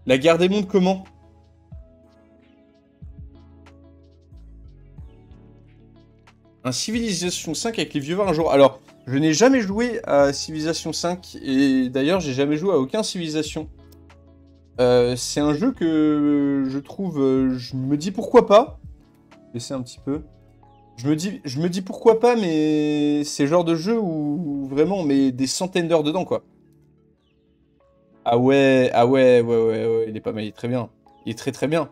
La guerre des mondes comment? Un Civilization 5 avec les vieux voir un jour. Alors, je n'ai jamais joué à Civilization 5. Et d'ailleurs, j'ai jamais joué à aucun Civilization. C'est un jeu que je trouve... je me dis pourquoi pas. Laissez un petit peu. Je me dis pourquoi pas, mais c'est le genre de jeu où vraiment on met des centaines d'heures dedans, quoi. Ah ouais, ouais, il est pas mal, il est très bien. Il est très très bien.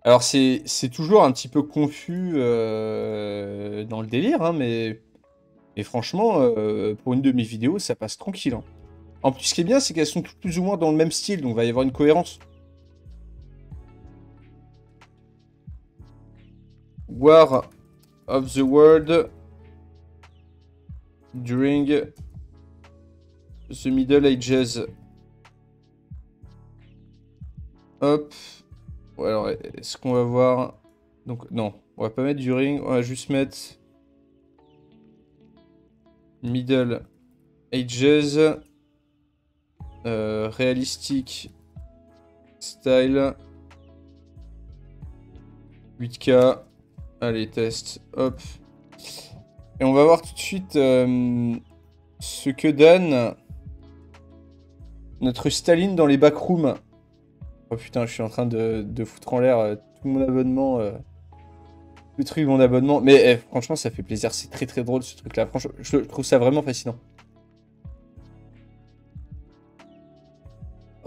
Alors c'est toujours un petit peu confus dans le délire, hein, mais franchement, pour une de mes vidéos, ça passe tranquille. Hein. En plus, ce qui est bien, c'est qu'elles sont toutes plus ou moins dans le même style, donc il va y avoir une cohérence. War of the World during the Middle Ages. Hop. Ouais, alors, est-ce qu'on va voir... Donc, non, on va pas mettre during, on va juste mettre... Middle Ages. Réalistique. Style. 8K. Allez, test. Hop. Et on va voir tout de suite ce que donne notre Staline dans les backrooms. Oh putain, je suis en train de foutre en l'air tout mon abonnement. Le truc de mon abonnement. Mais franchement, ça fait plaisir. C'est très très drôle ce truc-là. Franchement, je trouve ça vraiment fascinant.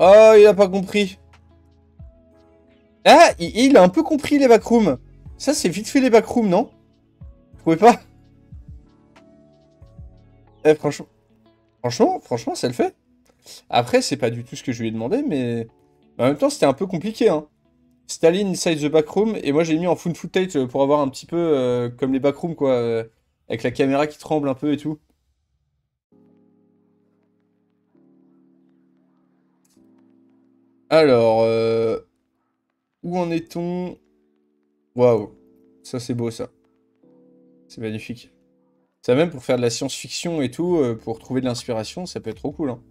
Oh, il a pas compris. Ah, il a un peu compris les backrooms. Ça, c'est vite fait les backrooms, non? Vous trouvez pas? Eh, franchement, ça le fait. Après, c'est pas du tout ce que je lui ai demandé, mais... En même temps, c'était un peu compliqué, hein. Staline inside the backroom, et moi j'ai mis en found footage pour avoir un petit peu comme les backrooms, quoi. Avec la caméra qui tremble un peu et tout. Alors, où en est-on? Waouh, ça c'est beau ça. C'est magnifique. Ça même pour faire de la science-fiction et tout, pour trouver de l'inspiration, ça peut être trop cool. Hein.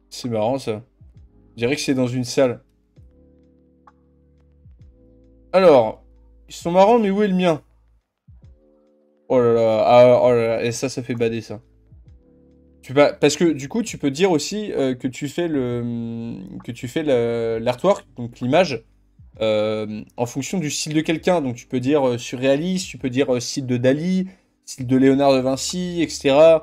C'est marrant ça. Je dirais que c'est dans une salle. Alors, ils sont marrants, mais où est le mien? Oh là là, ah, oh là là, et ça fait bader ça. Parce que du coup, tu peux dire aussi que tu fais l'artwork, donc l'image, en fonction du style de quelqu'un. Donc tu peux dire surréaliste, tu peux dire style de Dali, style de Léonard de Vinci, etc.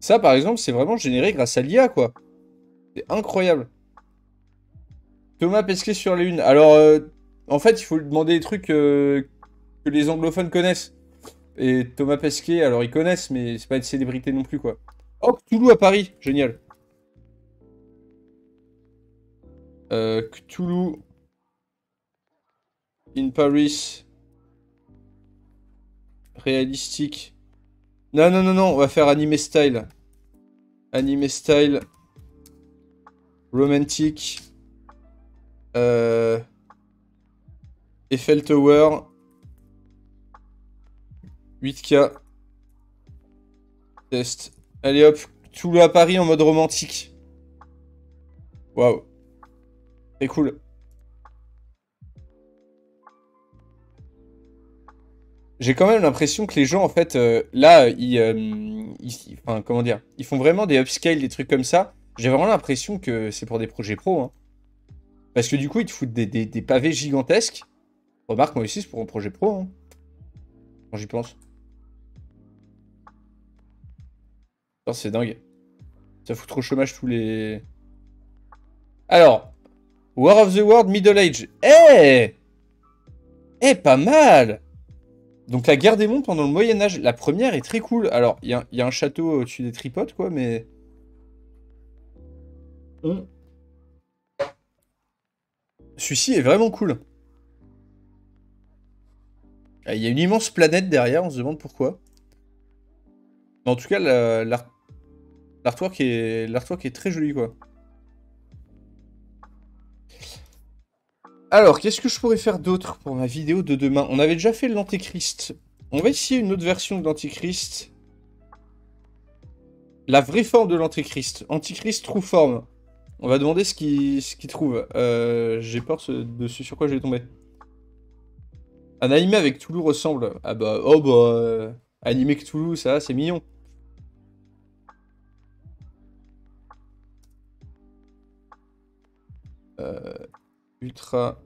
Ça, par exemple, c'est vraiment généré grâce à l'IA, quoi. C'est incroyable. Thomas Pesquet sur les unes. Alors, en fait, il faut lui demander des trucs que les anglophones connaissent. et Thomas Pesquet, alors ils connaissent, mais c'est pas une célébrité non plus, quoi. Oh, Cthulhu à Paris, génial. Cthulhu in Paris. Réalistique. Non, non, non, non, on va faire anime style. Anime style. Romantique. Eiffel Tower. 8K. Test. Allez hop, Cthulhu à Paris en mode romantique. Waouh. C'est cool. J'ai quand même l'impression que les gens, en fait, là, enfin, comment dire, ils font vraiment des upscales, des trucs comme ça. J'ai vraiment l'impression que c'est pour des projets pro, hein. Parce que du coup, ils te foutent des pavés gigantesques. Remarque, moi aussi, c'est pour un projet pro, hein, quand j'y pense. Putain, c'est dingue. Ça fout trop au chômage tous les... Alors, War of the World Middle Age. Eh Eh, pas mal! Donc la guerre des mondes pendant le Moyen-Âge, la première est très cool. Alors, il y a un château au-dessus des tripodes, quoi, mais... Celui-ci est vraiment cool. Ah, il y a une immense planète derrière, on se demande pourquoi. Mais en tout cas, l'artwork est très joli, quoi. Alors, qu'est-ce que je pourrais faire d'autre pour ma vidéo de demain? On avait déjà fait l'Antéchrist. On va essayer une autre version de l'Antéchrist. La vraie forme de l'Antéchrist. Antichrist true form. On va demander ce qu'il trouve. J'ai peur de ce sur quoi je vais tomber. Un animé avec Cthulhu ressemble. Ah bah, oh bah... animé Cthulhu, ça, c'est mignon. Ultra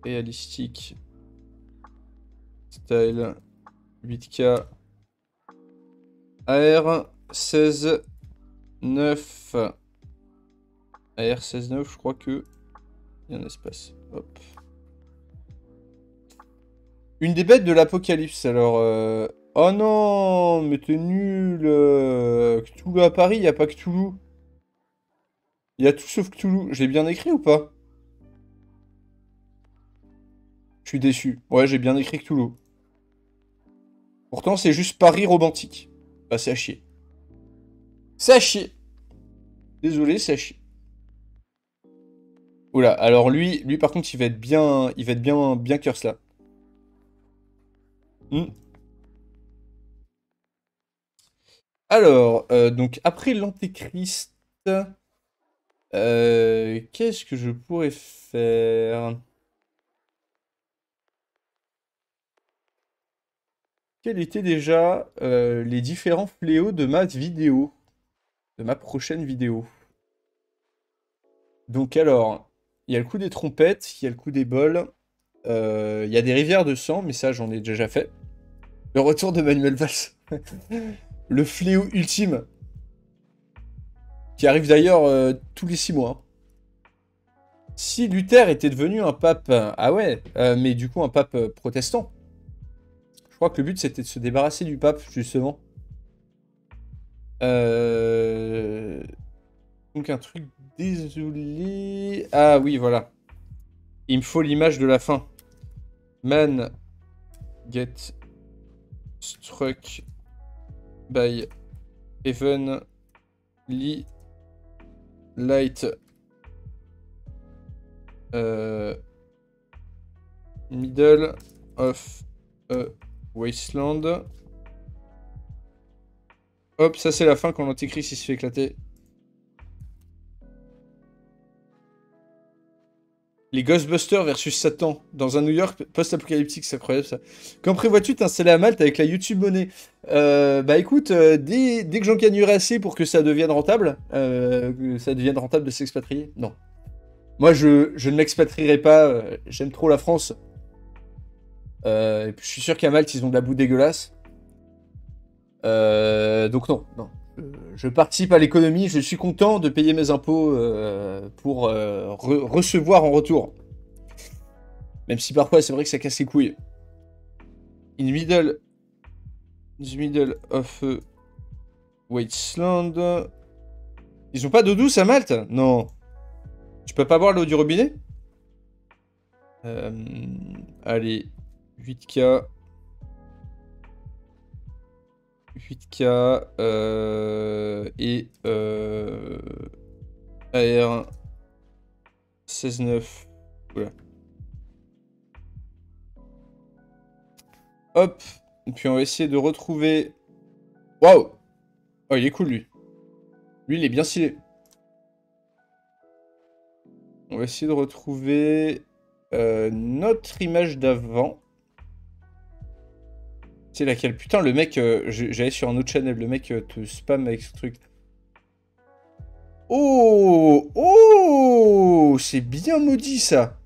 réalistique. Style 8K. AR 16.9. AR 16.9, je crois que... Il y a un espace. Hop. Une des bêtes de l'apocalypse, alors... Oh non, mais t'es nul. Cthulhu à Paris, il n'y a pas Cthulhu. Il y a tout sauf Cthulhu. J'ai bien écrit ou pas? Je suis déçu. Ouais, j'ai bien écrit Cthulhu. Pourtant, c'est juste Paris romantique. Bah, c'est à chier. C'est à chier. Désolé, c'est à chier. Oula, alors lui par contre, il va être bien curse là. Alors, donc après l'Antéchrist, qu'est-ce que je pourrais faire? Quels étaient déjà les différents fléaux de ma vidéo? De ma prochaine vidéo? Donc alors, il y a le coup des trompettes, il y a le coup des bols, il y a des rivières de sang, mais ça j'en ai déjà fait. Le retour de Manuel Valls. Le fléau ultime. Qui arrive d'ailleurs tous les 6 mois. Si Luther était devenu un pape... ah ouais, mais du coup un pape protestant. Je crois que le but c'était de se débarrasser du pape, justement. Donc un truc... Désolé... Ah oui, voilà. Il me faut l'image de la fin. Man get struck by heavenly light middle of a wasteland. Hop, ça c'est la fin quand l'Antéchrist il se fait éclater. Les Ghostbusters versus Satan dans un New York post-apocalyptique, c'est incroyable ça. Quand prévois-tu t'installer à Malte avec la YouTube monnaie? Bah écoute, dès que j'en gagnerai assez pour que ça devienne rentable, de s'expatrier, non. Moi je ne m'expatrierai pas, j'aime trop la France. Et puis je suis sûr qu'à Malte ils ont de la boue dégueulasse. Donc non, non. Je participe à l'économie, je suis content de payer mes impôts pour recevoir en retour. Même si parfois c'est vrai que ça casse les couilles. In middle The Middle of Wasteland. Ils ont pas d'eau douce à Malte? Non. Tu peux pas boire l'eau du robinet? Allez, 8K. 8K. Et AR 16,9. Voilà. Hop. Et puis on va essayer de retrouver... Waouh! Oh, il est cool, lui. Lui, il est bien stylé. On va essayer de retrouver notre image d'avant. C'est laquelle? Putain, le mec... j'allais sur un autre channel. Le mec te spam avec ce truc. Oh! Oh! C'est bien maudit, ça.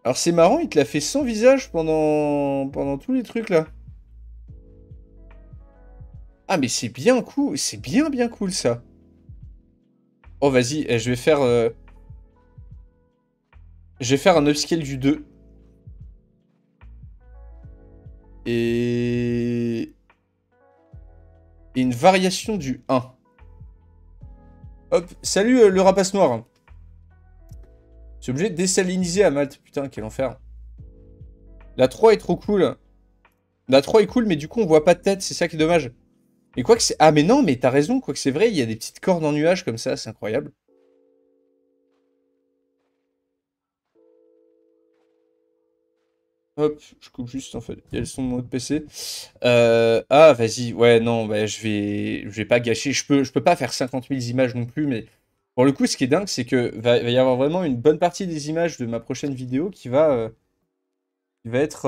Alors, c'est marrant, il te l'a fait sans visage pendant tous les trucs, là. Ah, mais c'est bien cool. C'est bien cool, ça. Oh, vas-y, je vais faire... Je vais faire un upscale du 2. Et une variation du 1. Hop, salut le rapace noir. C'est obligé de désaliniser à Malte. Putain, quel enfer. La 3 est trop cool. La 3 est cool, mais du coup, on voit pas de tête. C'est ça qui est dommage. Et quoi que c'est... Ah, mais non, mais t'as raison. Quoi que c'est vrai, il y a des petites cornes en nuage comme ça. C'est incroyable. Hop, je coupe juste en fait. Il y a le son de mon autre PC. Ah, vas-y. Ouais, non, bah, je vais pas gâcher. Je peux pas faire 50 000 images non plus, mais pour le coup, ce qui est dingue, c'est que va y avoir vraiment une bonne partie des images de ma prochaine vidéo qui va être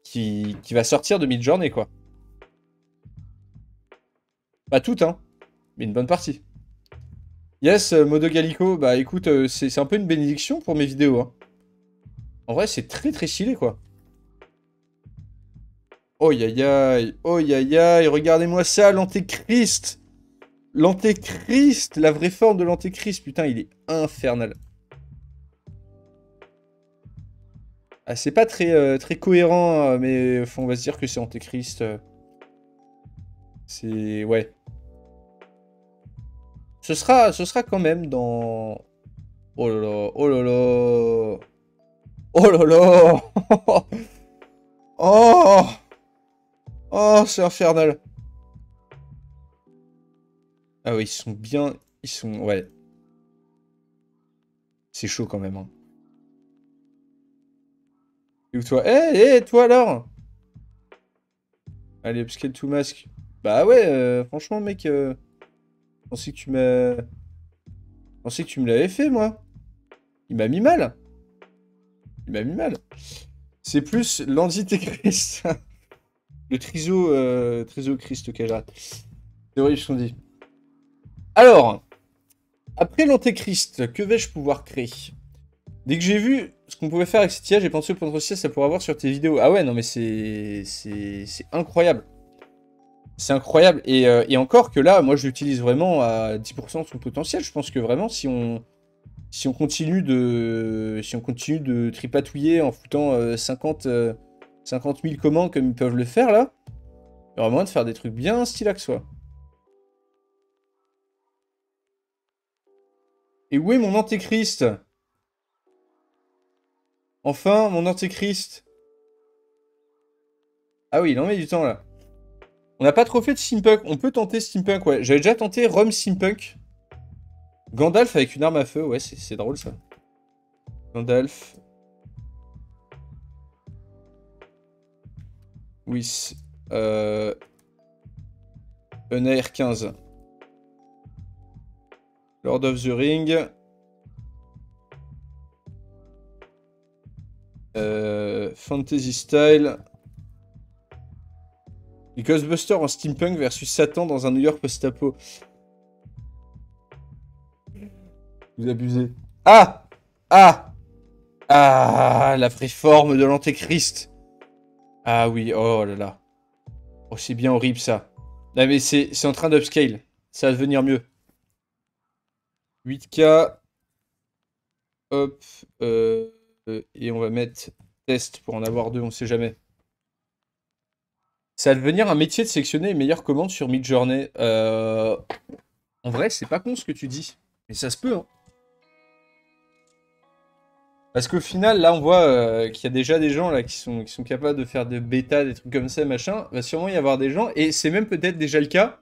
qui va sortir de Midjourney, quoi. Pas toutes, hein, mais une bonne partie. Yes, Modo Gallico, bah écoute, c'est un peu une bénédiction pour mes vidéos, hein. En vrai, c'est très très stylé, quoi. Oh aïe aïe, oh aïe aïe, regardez-moi ça, l'antéchrist! L'antéchrist, la vraie forme de l'antéchrist, putain, il est infernal. Ah, c'est pas très, très cohérent, mais on va se dire que c'est antéchrist. C'est... ouais. Ce sera quand même dans... Oh là là, oh là là... Oh là là. Oh. Oh, c'est infernal. Ah oui, ils sont bien... Ils sont... ouais. C'est chaud quand même, hein. Et où toi? Eh, toi alors? Allez, upscale to mask. Bah ouais, franchement, mec, je pensais que tu m'as... je pensais que tu me l'avais fait, moi. Il m'a mis mal. Il m'a mis mal. C'est plus l'antitéchrist. Le triso Christ que j'arrête. C'est horrible ce qu'on dit. Alors, après l'antéchrist, que vais-je pouvoir créer? Dès que j'ai vu ce qu'on pouvait faire avec cette IA, j'ai pensé au potentiel que ça pourrait avoir sur tes vidéos. Ah ouais, non mais c'est incroyable. C'est incroyable. Et encore que là, moi je l'utilise vraiment à 10% de son potentiel. Je pense que vraiment, si on continue de tripatouiller en foutant 50 000 commandes comme ils peuvent le faire là, il y aura moyen de faire des trucs bien stylax, quoi. Et où est mon antéchrist? Enfin, mon antéchrist. Ah oui, il en met du temps là. On n'a pas trop fait de steampunk. On peut tenter steampunk, ouais. J'avais déjà tenté Rome steampunk. Gandalf avec une arme à feu, ouais, c'est drôle ça. Gandalf. With un AR-15. Lord of the Ring. Fantasy style. Les Ghostbusters en steampunk versus Satan dans un New York post-apo. Vous abusez. Ah! Ah! Ah! La vraie forme de l'antéchrist. Ah oui, oh là là. Oh, c'est bien horrible ça. Non mais c'est en train d'upscale. Ça va devenir mieux. 8K. Hop. Et on va mettre test pour en avoir deux, on sait jamais. Ça va devenir un métier de sélectionner les meilleures commandes sur Midjourney. En vrai, c'est pas con ce que tu dis. Mais ça se peut, hein. Parce qu'au final, là, on voit qu'il y a déjà des gens là qui sont capables de faire des bêtas, des trucs comme ça, machin. Il va sûrement y avoir des gens, et c'est même peut-être déjà le cas,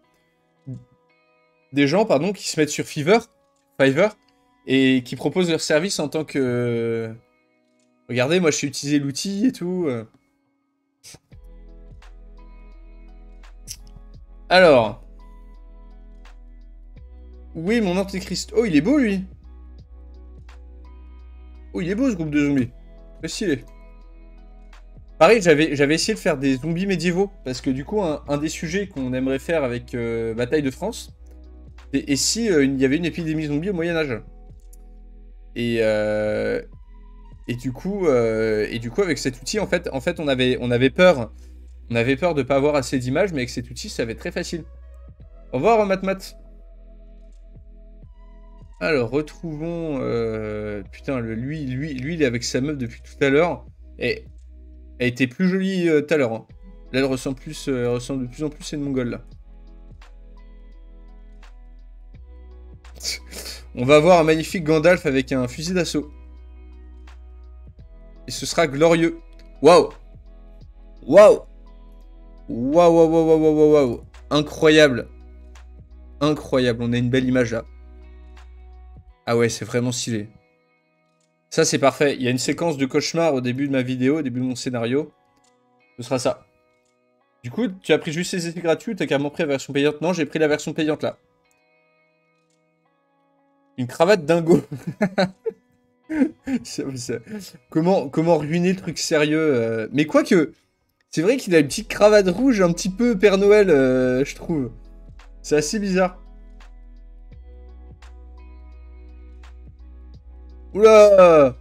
des gens, pardon, qui se mettent sur Fiverr, et qui proposent leur service en tant que... Regardez, moi, je sais utiliser l'outil et tout. Alors... Oui, mon antéchrist. Oh, il est beau, lui. Oh, il est beau, ce groupe de zombies. Très stylé. Pareil, j'avais essayé de faire des zombies médiévaux, parce que du coup, un des sujets qu'on aimerait faire avec Bataille de France, et si il y avait une épidémie zombie au Moyen-Âge. Et, et du coup, avec cet outil, en fait on avait peur. On avait peur de pas avoir assez d'images, mais avec cet outil, ça va être très facile. Au revoir, Matmat. Alors, retrouvons... putain, lui, il est avec sa meuf depuis tout à l'heure. Et elle était plus jolie tout à l'heure. Hein. Là, elle ressemble de plus en plus à une mongole, là. On va avoir un magnifique Gandalf avec un fusil d'assaut. Et ce sera glorieux. Waouh! Waouh! Waouh, waouh, waouh, waouh, waouh, waouh. Incroyable. Incroyable, on a une belle image là. Ah ouais, c'est vraiment stylé. Ça, c'est parfait. Il y a une séquence de cauchemar au début de ma vidéo, au début de mon scénario. Ce sera ça. Du coup, tu as pris juste les essais gratuits ou t'as carrément pris la version payante? Non, j'ai pris la version payante là. Une cravate dingo. Comment ruiner le truc sérieux Mais quoique, c'est vrai qu'il a une petite cravate rouge un petit peu Père Noël, je trouve. C'est assez bizarre. Oula!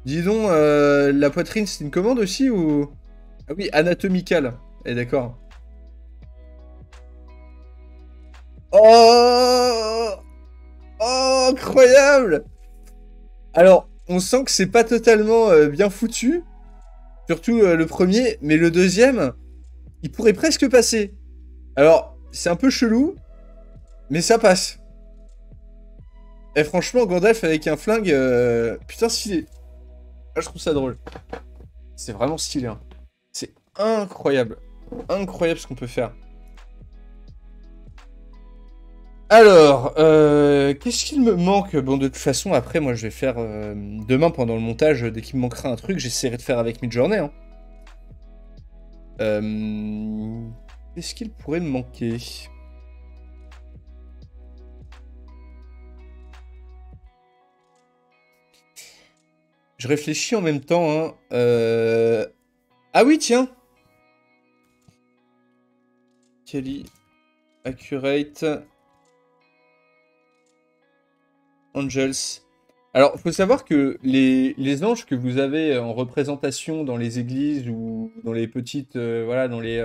Dis donc, la poitrine, c'est une commande aussi ou... Ah oui, anatomical. Eh d'accord. Oh! Oh, incroyable! Alors, on sent que c'est pas totalement bien foutu. Surtout le premier, mais le deuxième, il pourrait presque passer. Alors, c'est un peu chelou, mais ça passe. Et franchement, Gandalf avec un flingue, putain stylé. Ah, je trouve ça drôle. C'est vraiment stylé. Hein. C'est incroyable. Incroyable ce qu'on peut faire. Alors, qu'est-ce qu'il me manque? Bon, de toute façon, après, moi, je vais faire... demain, pendant le montage, dès qu'il me manquera un truc, j'essaierai de faire avec Midjourney. Hein. Qu'est-ce qu'il pourrait me manquer? Je réfléchis en même temps. Hein. Ah oui, tiens. Kelly. Accurate. Angels. Alors, il faut savoir que les anges que vous avez en représentation dans les églises ou dans les petites... voilà, dans les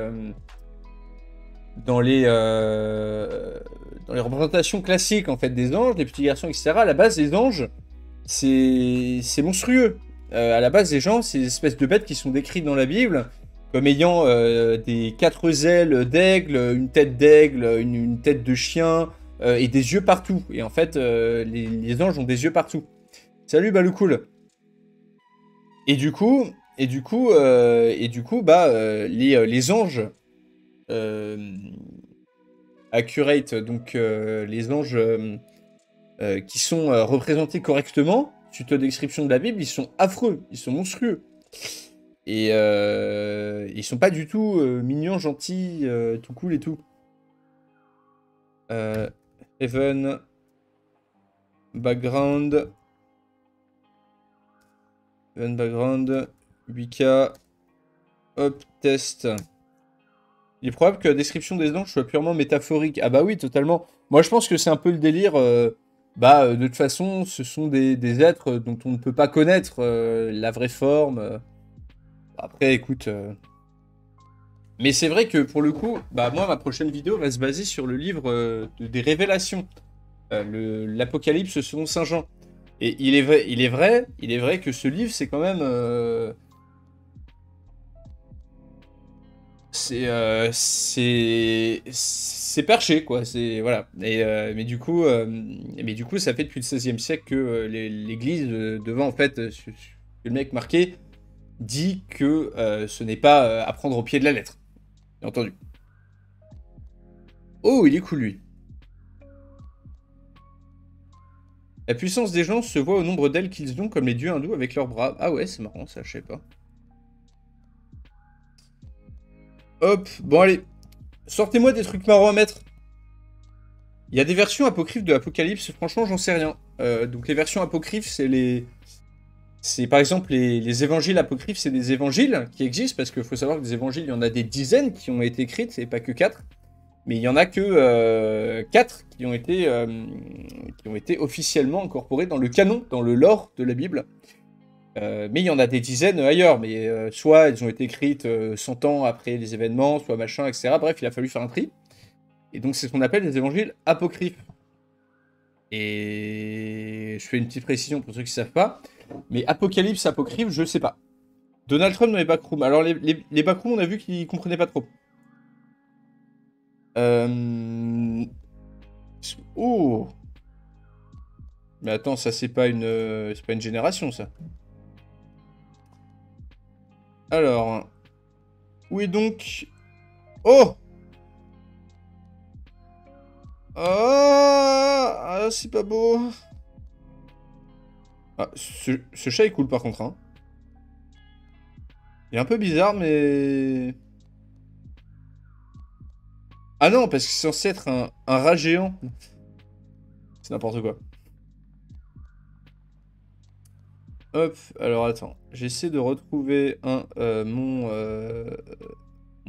représentations classiques, en fait, des anges, des petits garçons, etc. À la base, les anges, c'est monstrueux. À la base, les gens, c'est des espèces de bêtes qui sont décrites dans la Bible comme ayant des 4 ailes d'aigle, une tête d'aigle, une tête de chien et des yeux partout. Et en fait, les anges ont des yeux partout. Salut Baloukoul. Et du coup, bah, les anges accurate, donc les anges qui sont représentés correctement, suite aux descriptions de la Bible, ils sont affreux, ils sont monstrueux. Et ils sont pas du tout mignons, gentils, tout cool et tout. Heaven. Background. Heaven background. 8K. Hop, test. Il est probable que la description des anges soit purement métaphorique. Ah bah oui, totalement. Moi, je pense que c'est un peu le délire. De toute façon, ce sont des êtres dont on ne peut pas connaître la vraie forme. Après, écoute... Mais c'est vrai que, pour le coup, bah moi, ma prochaine vidéo va se baser sur le livre des Révélations. L'Apocalypse selon Saint Jean. Et il est vrai que ce livre, c'est quand même... c'est perché, quoi. C'est voilà. Mais du coup, ça fait depuis le XVIe siècle que l'Église, devant en fait, le mec marqué, dit que ce n'est pas à prendre au pied de la lettre. Bien entendu. Oh, il est cool lui. La puissance des gens se voit au nombre d'ailes qu'ils ont, comme les dieux hindous avec leurs bras. Ah ouais, c'est marrant, ça, je sais pas. Hop, bon allez. Sortez-moi des trucs marrants à mettre. Il y a des versions apocryphes de l'Apocalypse, franchement, j'en sais rien. Donc les versions apocryphes, c'est les... C'est par exemple les évangiles apocryphes, c'est des évangiles qui existent, parce qu'il faut savoir que des évangiles, il y en a des dizaines qui ont été écrites, et pas que 4. Mais il y en a que 4 qui ont été officiellement incorporés dans le canon, dans le lore de la Bible. Mais il y en a des dizaines ailleurs, mais soit elles ont été écrites 100 ans après les événements, soit machin, etc. Bref, il a fallu faire un tri. Et donc c'est ce qu'on appelle les évangiles apocryphes. Et je fais une petite précision pour ceux qui ne savent pas. Mais Apocalypse, apocryphe, je sais pas. Donald Trump dans les backrooms. Alors les backrooms, on a vu qu'ils comprenaient pas trop. Oh. Mais attends, ça c'est pas une génération, ça. Alors, où est donc... Oh! Ah, c'est pas beau. Ah, ce chat est cool par contre, hein. Il est un peu bizarre, mais... Ah non, parce que c'est censé être un rat géant. C'est n'importe quoi. Hop, alors attends. J'essaie de retrouver mon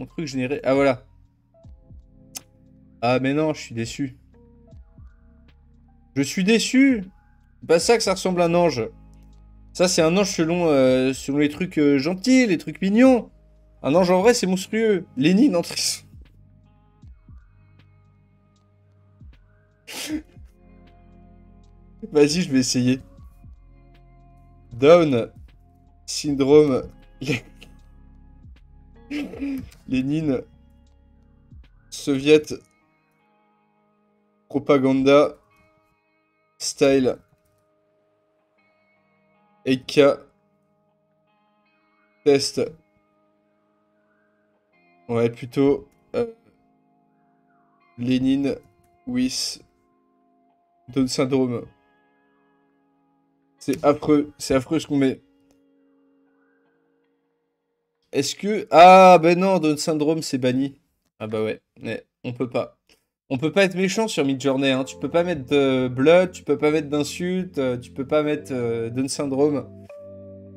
truc généré. Ah voilà. Ah mais non, je suis déçu. Je suis déçu. C'est pas ça que ça ressemble à un ange. Ça, c'est un ange selon les trucs gentils, les trucs mignons. Un ange en vrai, c'est monstrueux. Lénine en triste. Vas-y, je vais essayer. Down. Syndrome. Lénine. Soviet. Propaganda. Style. EK. Test. Ouais, plutôt. Lénine. With. Down syndrome. C'est affreux ce qu'on met. Est-ce que... Ah, ben non, Down syndrome, c'est banni. Ah bah ouais, on peut pas. On peut pas être méchant sur Midjourney, hein. Tu peux pas mettre de blood, tu peux pas mettre d'insultes, tu peux pas mettre Down syndrome.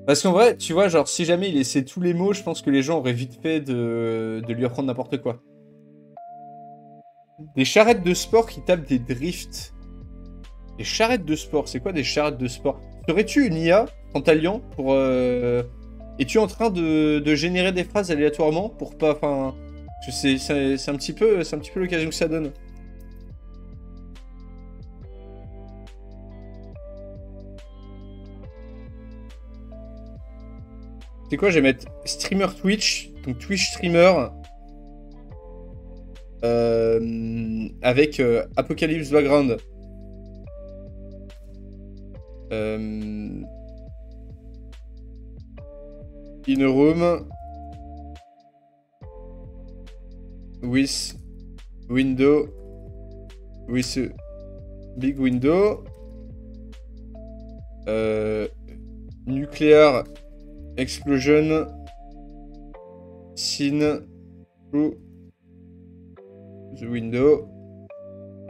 Parce qu'en vrai, tu vois, genre, si jamais il essaie tous les mots, je pense que les gens auraient vite fait de lui apprendre n'importe quoi. Des charrettes de sport qui tapent des drifts. Des charrettes de sport, c'est quoi des charrettes de sport? Serais-tu une IA en t'alliant pour... Es-tu en train de générer des phrases aléatoirement pour pas... Enfin... C'est un petit peu l'occasion que ça donne. C'est quoi? Je vais mettre streamer Twitch, donc Twitch streamer, avec Apocalypse background. In a room with window with a big window, nuclear explosion seen through the window.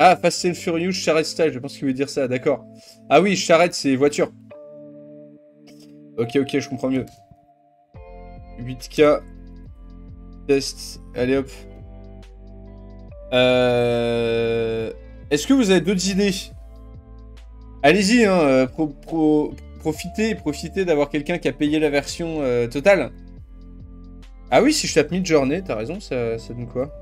Ah, Fast and Furious charrette style, je pense qu'il veut dire ça, d'accord. Ah oui, charrette, c'est voiture. Ok, je comprends mieux. 8K. Test. Allez hop. Est-ce que vous avez d'autres idées? Allez-y, hein, profitez d'avoir quelqu'un qui a payé la version totale. Ah oui, si je tape Midjourney, t'as raison, ça donne quoi?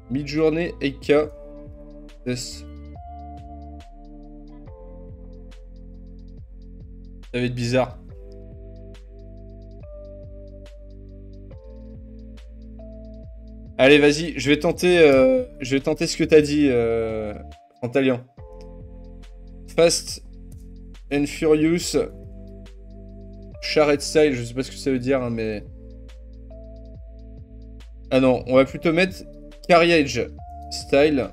Midjourney, 8K. Test. Ça va être bizarre. Allez, vas-y, je vais tenter ce que t'as dit, Frontalian. Fast and Furious. Charrette Style, je sais pas ce que ça veut dire, hein, mais... Ah non, on va plutôt mettre Carriage Style.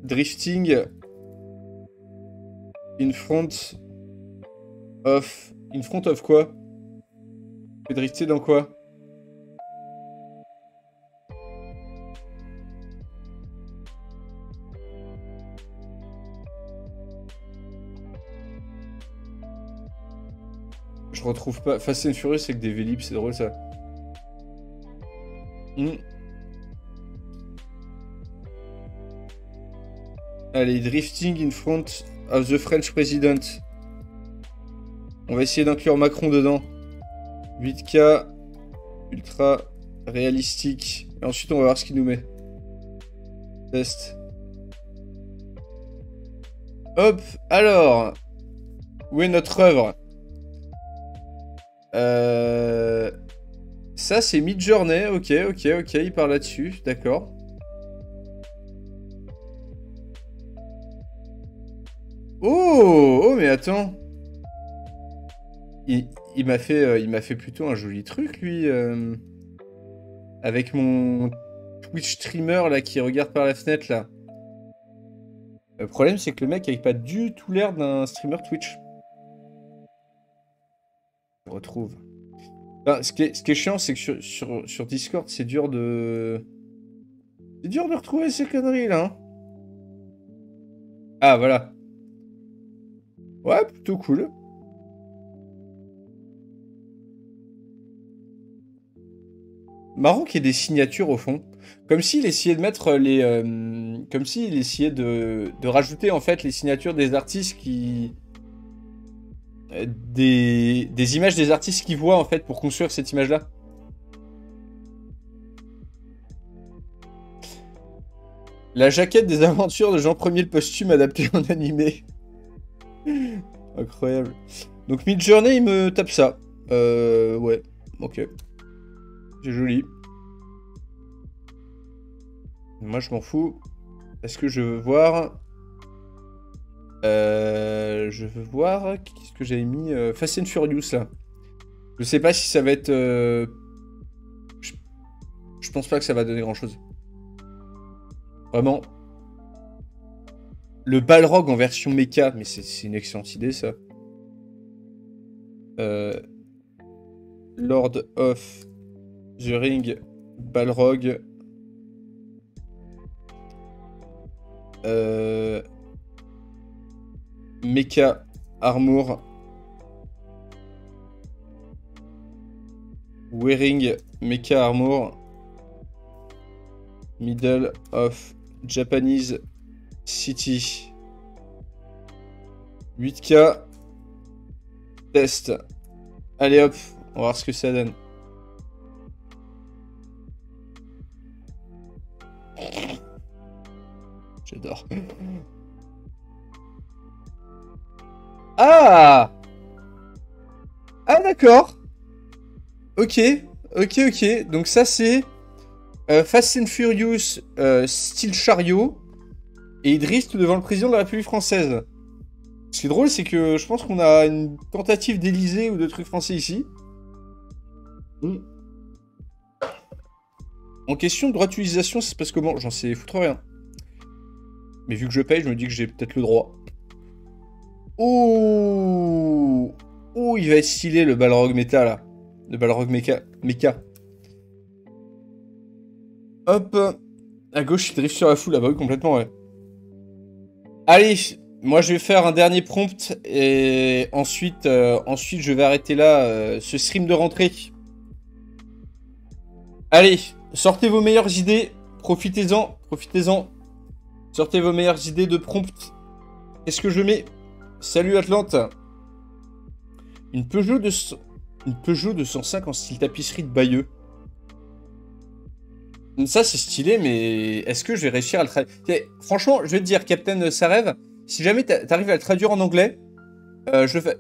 Drifting. In front of... In front of quoi? Tu peux drifter dans quoi? Je retrouve pas. Fast and Furious avec des Vélib, c'est drôle ça. Allez, drifting in front of the French president. On va essayer d'inclure Macron dedans. 8K, ultra réalistique. Et ensuite, on va voir ce qu'il nous met. Test. Hop, alors. Où est notre œuvre? Ça, c'est Midjourney. Ok, il parle là-dessus. D'accord. Oh, mais attends. Il m'a fait plutôt un joli truc, lui. Avec mon Twitch streamer, là, qui regarde par la fenêtre, là. Le problème, c'est que le mec n'avait pas du tout l'air d'un streamer Twitch. Je retrouve. Enfin, ce qui est chiant, c'est que sur Discord, c'est dur de... C'est dur de retrouver ces conneries, là. Hein. Ah, voilà. Ouais, plutôt cool. Marrant qu'il y ait des signatures au fond. Comme s'il essayait de mettre les... comme s'il essayait de rajouter, en fait, les signatures des artistes qui... Des images des artistes qui voient, en fait, pour construire cette image-là. La jaquette des aventures de Jean Ier le posthume adaptée en animé. Incroyable. Donc Midjourney, il me tape ça. Ouais, ok. C'est joli. Moi, je m'en fous. Est-ce que je veux voir... je veux voir... Qu'est-ce que j'avais mis Fast and Furious, là. Je sais pas si ça va être... Je pense pas que ça va donner grand-chose. Vraiment. Le Balrog en version mecha. Mais c'est une excellente idée, ça. Lord of the Ring Balrog. Mecha Armor. Wearing Mecha Armor. Middle of Japanese City. 8K. Test. Allez hop, on va voir ce que ça donne. J'adore. Ah! Ah d'accord. Ok. Donc ça c'est Fast and Furious style chariot. Et il drift devant le président de la République française. Ce qui est drôle, c'est que je pense qu'on a une tentative d'Élysée ou de trucs français ici. En question de droit d'utilisation, ça se passe comment? J'en sais foutre rien. Mais vu que je paye, je me dis que j'ai peut-être le droit. Oh, il va être stylé le Balrog méta là. Le Balrog mecha. Hop. À gauche, il drift sur la foule. Ah bah oui, complètement, ouais. Allez, moi je vais faire un dernier prompt et ensuite je vais arrêter là ce stream de rentrée. Allez, sortez vos meilleures idées, profitez-en. Sortez vos meilleures idées de prompt. Qu'est-ce que je mets? Salut Atlante. Une Peugeot 205 en style tapisserie de Bayeux. Ça c'est stylé, mais est-ce que je vais réussir à le traduire? Franchement, je vais te dire, Captain Sarev, si jamais t'arrives à le traduire en anglais, je le fais.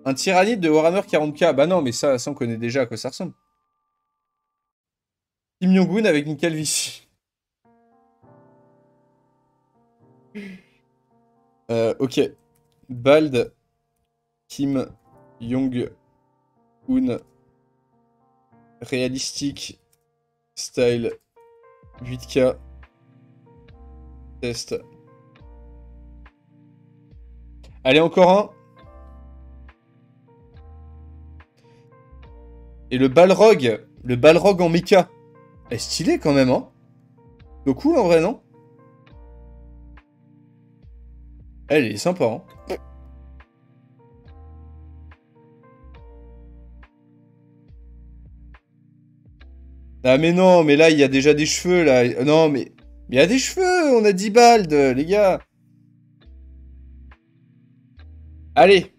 Un tyrannide de Warhammer 40K. Bah non, mais ça on connaît déjà à quoi ça ressemble. Kim Jong-un avec une calvitie. Ok. Bald. Kim Jong-un. Réalistique. Style. 8K. Test. Allez, encore un. Et le Balrog. Le Balrog en mecha. Est stylé quand même, hein. Donc cool en vrai, non? Elle est sympa, hein. Ah mais non, mais là il y a déjà des cheveux là. Non mais il y a des cheveux, on a 10 balles, les gars. Allez.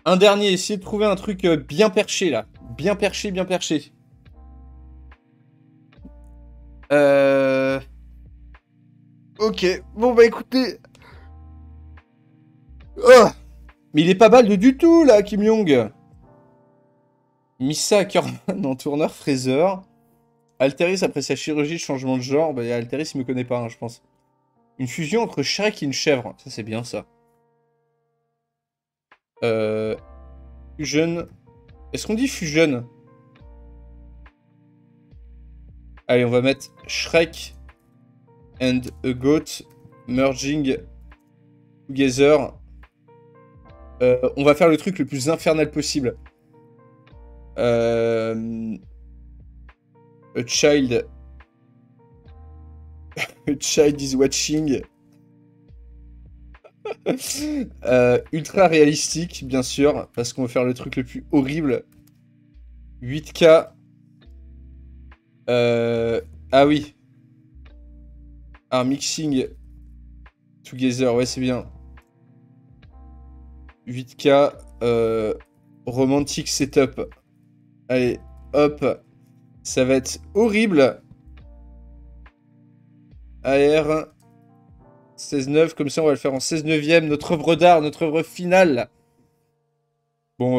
Un dernier, essayez de trouver un truc bien perché là. Bien perché, bien perché. Ok, bon bah écoutez. Oh, mais il est pas balde du tout là, Kim Jong. Missa Ackerman en tourneur fraiseur. Alteris après sa chirurgie de changement de genre. Bah Alteris il me connaît pas, hein, je pense. Une fusion entre Shrek et une chèvre. Ça c'est bien ça. Fusion. Est-ce qu'on dit fusion? Allez, on va mettre Shrek and a goat merging together. On va faire le truc le plus infernal possible. A child. A child is watching. Ultra réalistique, bien sûr, parce qu'on va faire le truc le plus horrible. 8K. Ah oui. Un mixing together, ouais, c'est bien. 8K. Romantic setup. Allez, hop. Ça va être horrible. AR 16-9, comme ça on va le faire en 16-9ème, notre œuvre d'art, notre œuvre finale. Bon,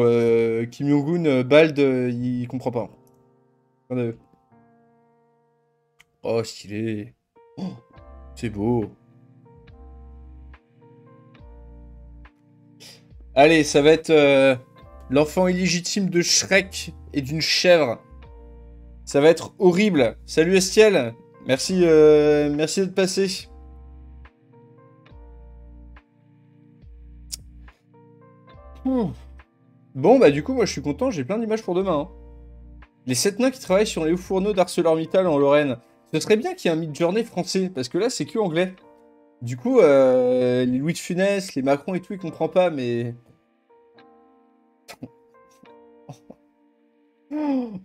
Kim Jong-un, Bald, il comprend pas. Oh, stylé. Oh, c'est beau. Allez, ça va être l'enfant illégitime de Shrek et d'une chèvre. Ça va être horrible. Salut Estiel. Merci, merci d'être passé. Bon, bah du coup, moi je suis content, j'ai plein d'images pour demain. Hein. Les 7 nains qui travaillent sur les hauts fourneaux d'ArcelorMittal en Lorraine. Ce serait bien qu'il y ait un Midjourney français, parce que là, c'est que anglais. Du coup, les Louis de Funès, les Macron et tout, il comprend pas, mais...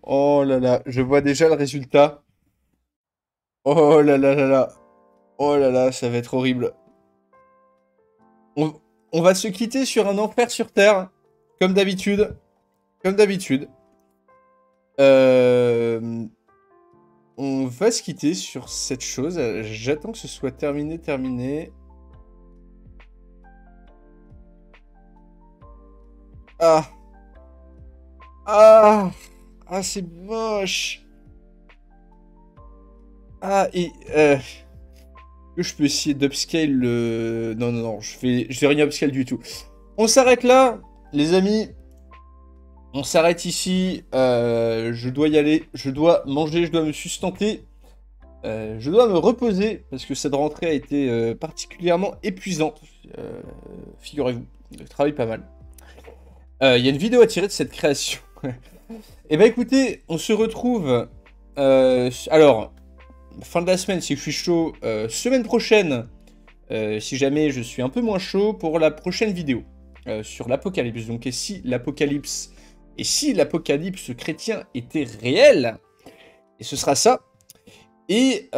Oh là là, je vois déjà le résultat. Oh là là là là. Oh là là, ça va être horrible. On va se quitter sur un enfer sur Terre, comme d'habitude. Comme d'habitude. On va se quitter sur cette chose. J'attends que ce soit terminé. Ah. Ah. Ah, c'est moche. Ah, et... je peux essayer d'upscale le... Non, non, non, je vais rien upscale du tout. On s'arrête là, les amis. On s'arrête ici. Je dois y aller. Je dois manger, je dois me sustenter. Je dois me reposer parce que cette rentrée a été particulièrement épuisante. Figurez-vous, je travaille pas mal. Il y a une vidéo à tirer de cette création. Et bah écoutez, on se retrouve... alors, fin de la semaine si je suis chaud. Semaine prochaine, si jamais je suis un peu moins chaud, pour la prochaine vidéo sur l'apocalypse. Donc, et si l'apocalypse chrétien était réel, et ce sera ça. Et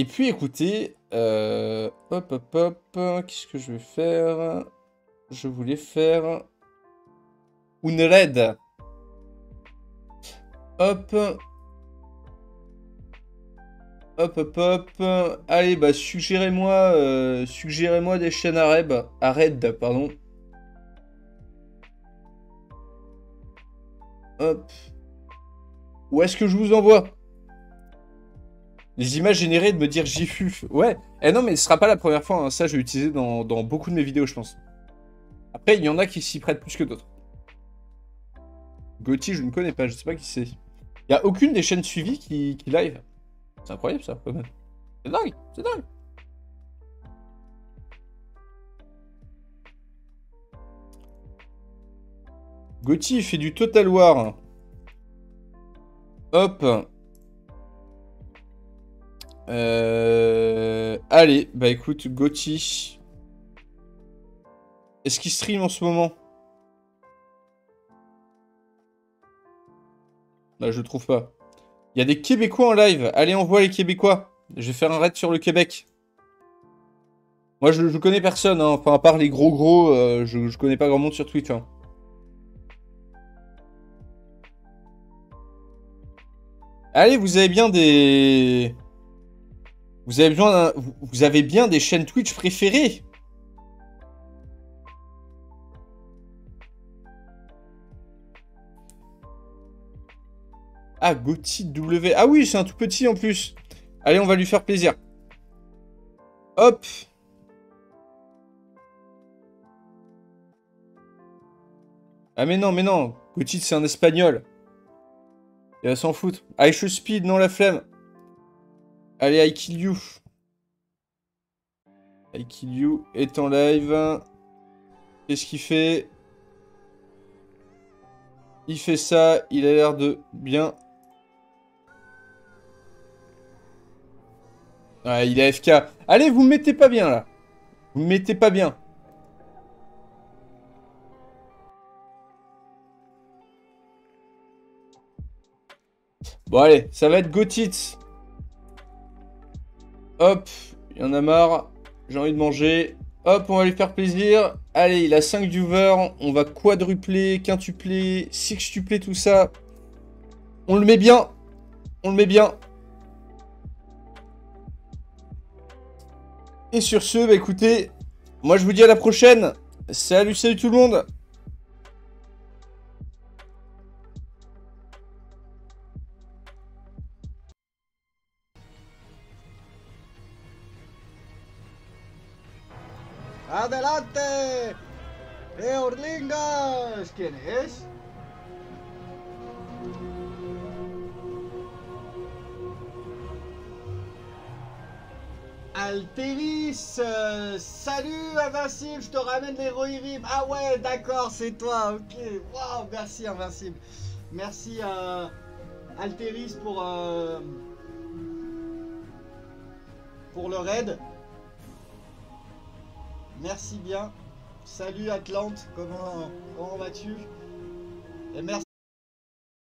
puis écoutez, hop, qu'est-ce que je vais faire? Je voulais faire une raid. Hop. Allez, bah suggérez-moi des chaînes Arab, pardon. Hop. Où est-ce que je vous envoie? Les images générées de me dire GIFU. Ouais. Eh non, mais ce sera pas la première fois. Hein. Ça, je vais l'utiliser dans beaucoup de mes vidéos, je pense. Après, il y en a qui s'y prêtent plus que d'autres. Gauthier, je ne connais pas. Je sais pas qui c'est. Il n'y a aucune des chaînes suivies qui live. C'est incroyable, ça, quand même. C'est dingue. C'est dingue. Gauthier, il fait du Total War. Hop. Allez, bah écoute, Gauthier. Est-ce qu'il stream en ce moment? Bah, je trouve pas. Il y a des Québécois en live. Allez, on voit les Québécois. Je vais faire un raid sur le Québec. Moi, je connais personne. Hein. Enfin, à part les gros, je connais pas grand monde sur Twitch. Hein. Allez, vous avez bien des... Vous avez bien des chaînes Twitch préférées. Ah, Gauthier W. Ah oui, c'est un tout petit en plus. Allez, on va lui faire plaisir. Hop. Ah mais non, Gauthier, c'est un espagnol. Il va s'en foutre. Aisho Speed, non la flemme. Allez, I kill you. I kill you est en live. Qu'est-ce qu'il fait? Il fait ça, il a l'air de bien. Ouais, il est AFK. Allez, vous me mettez pas bien là. Vous me mettez pas bien. Bon allez, ça va être Gautitz. Hop, il y en a marre. J'ai envie de manger. Hop, on va lui faire plaisir. Allez, il a 5 viewers. On va quadrupler, quintupler, sextupler tout ça. On le met bien. On le met bien. Et sur ce, bah écoutez, moi je vous dis à la prochaine. Salut tout le monde. ¡Adelante! ¡Eorlingas! ¿Quién es? Alteris, salut Invincible, je te ramène l'héroïne. Ah ouais, d'accord, c'est toi, ok. Waouh, merci Invincible. Merci Alteris pour le raid. Merci bien. Salut Atlante, comment vas-tu? Et merci.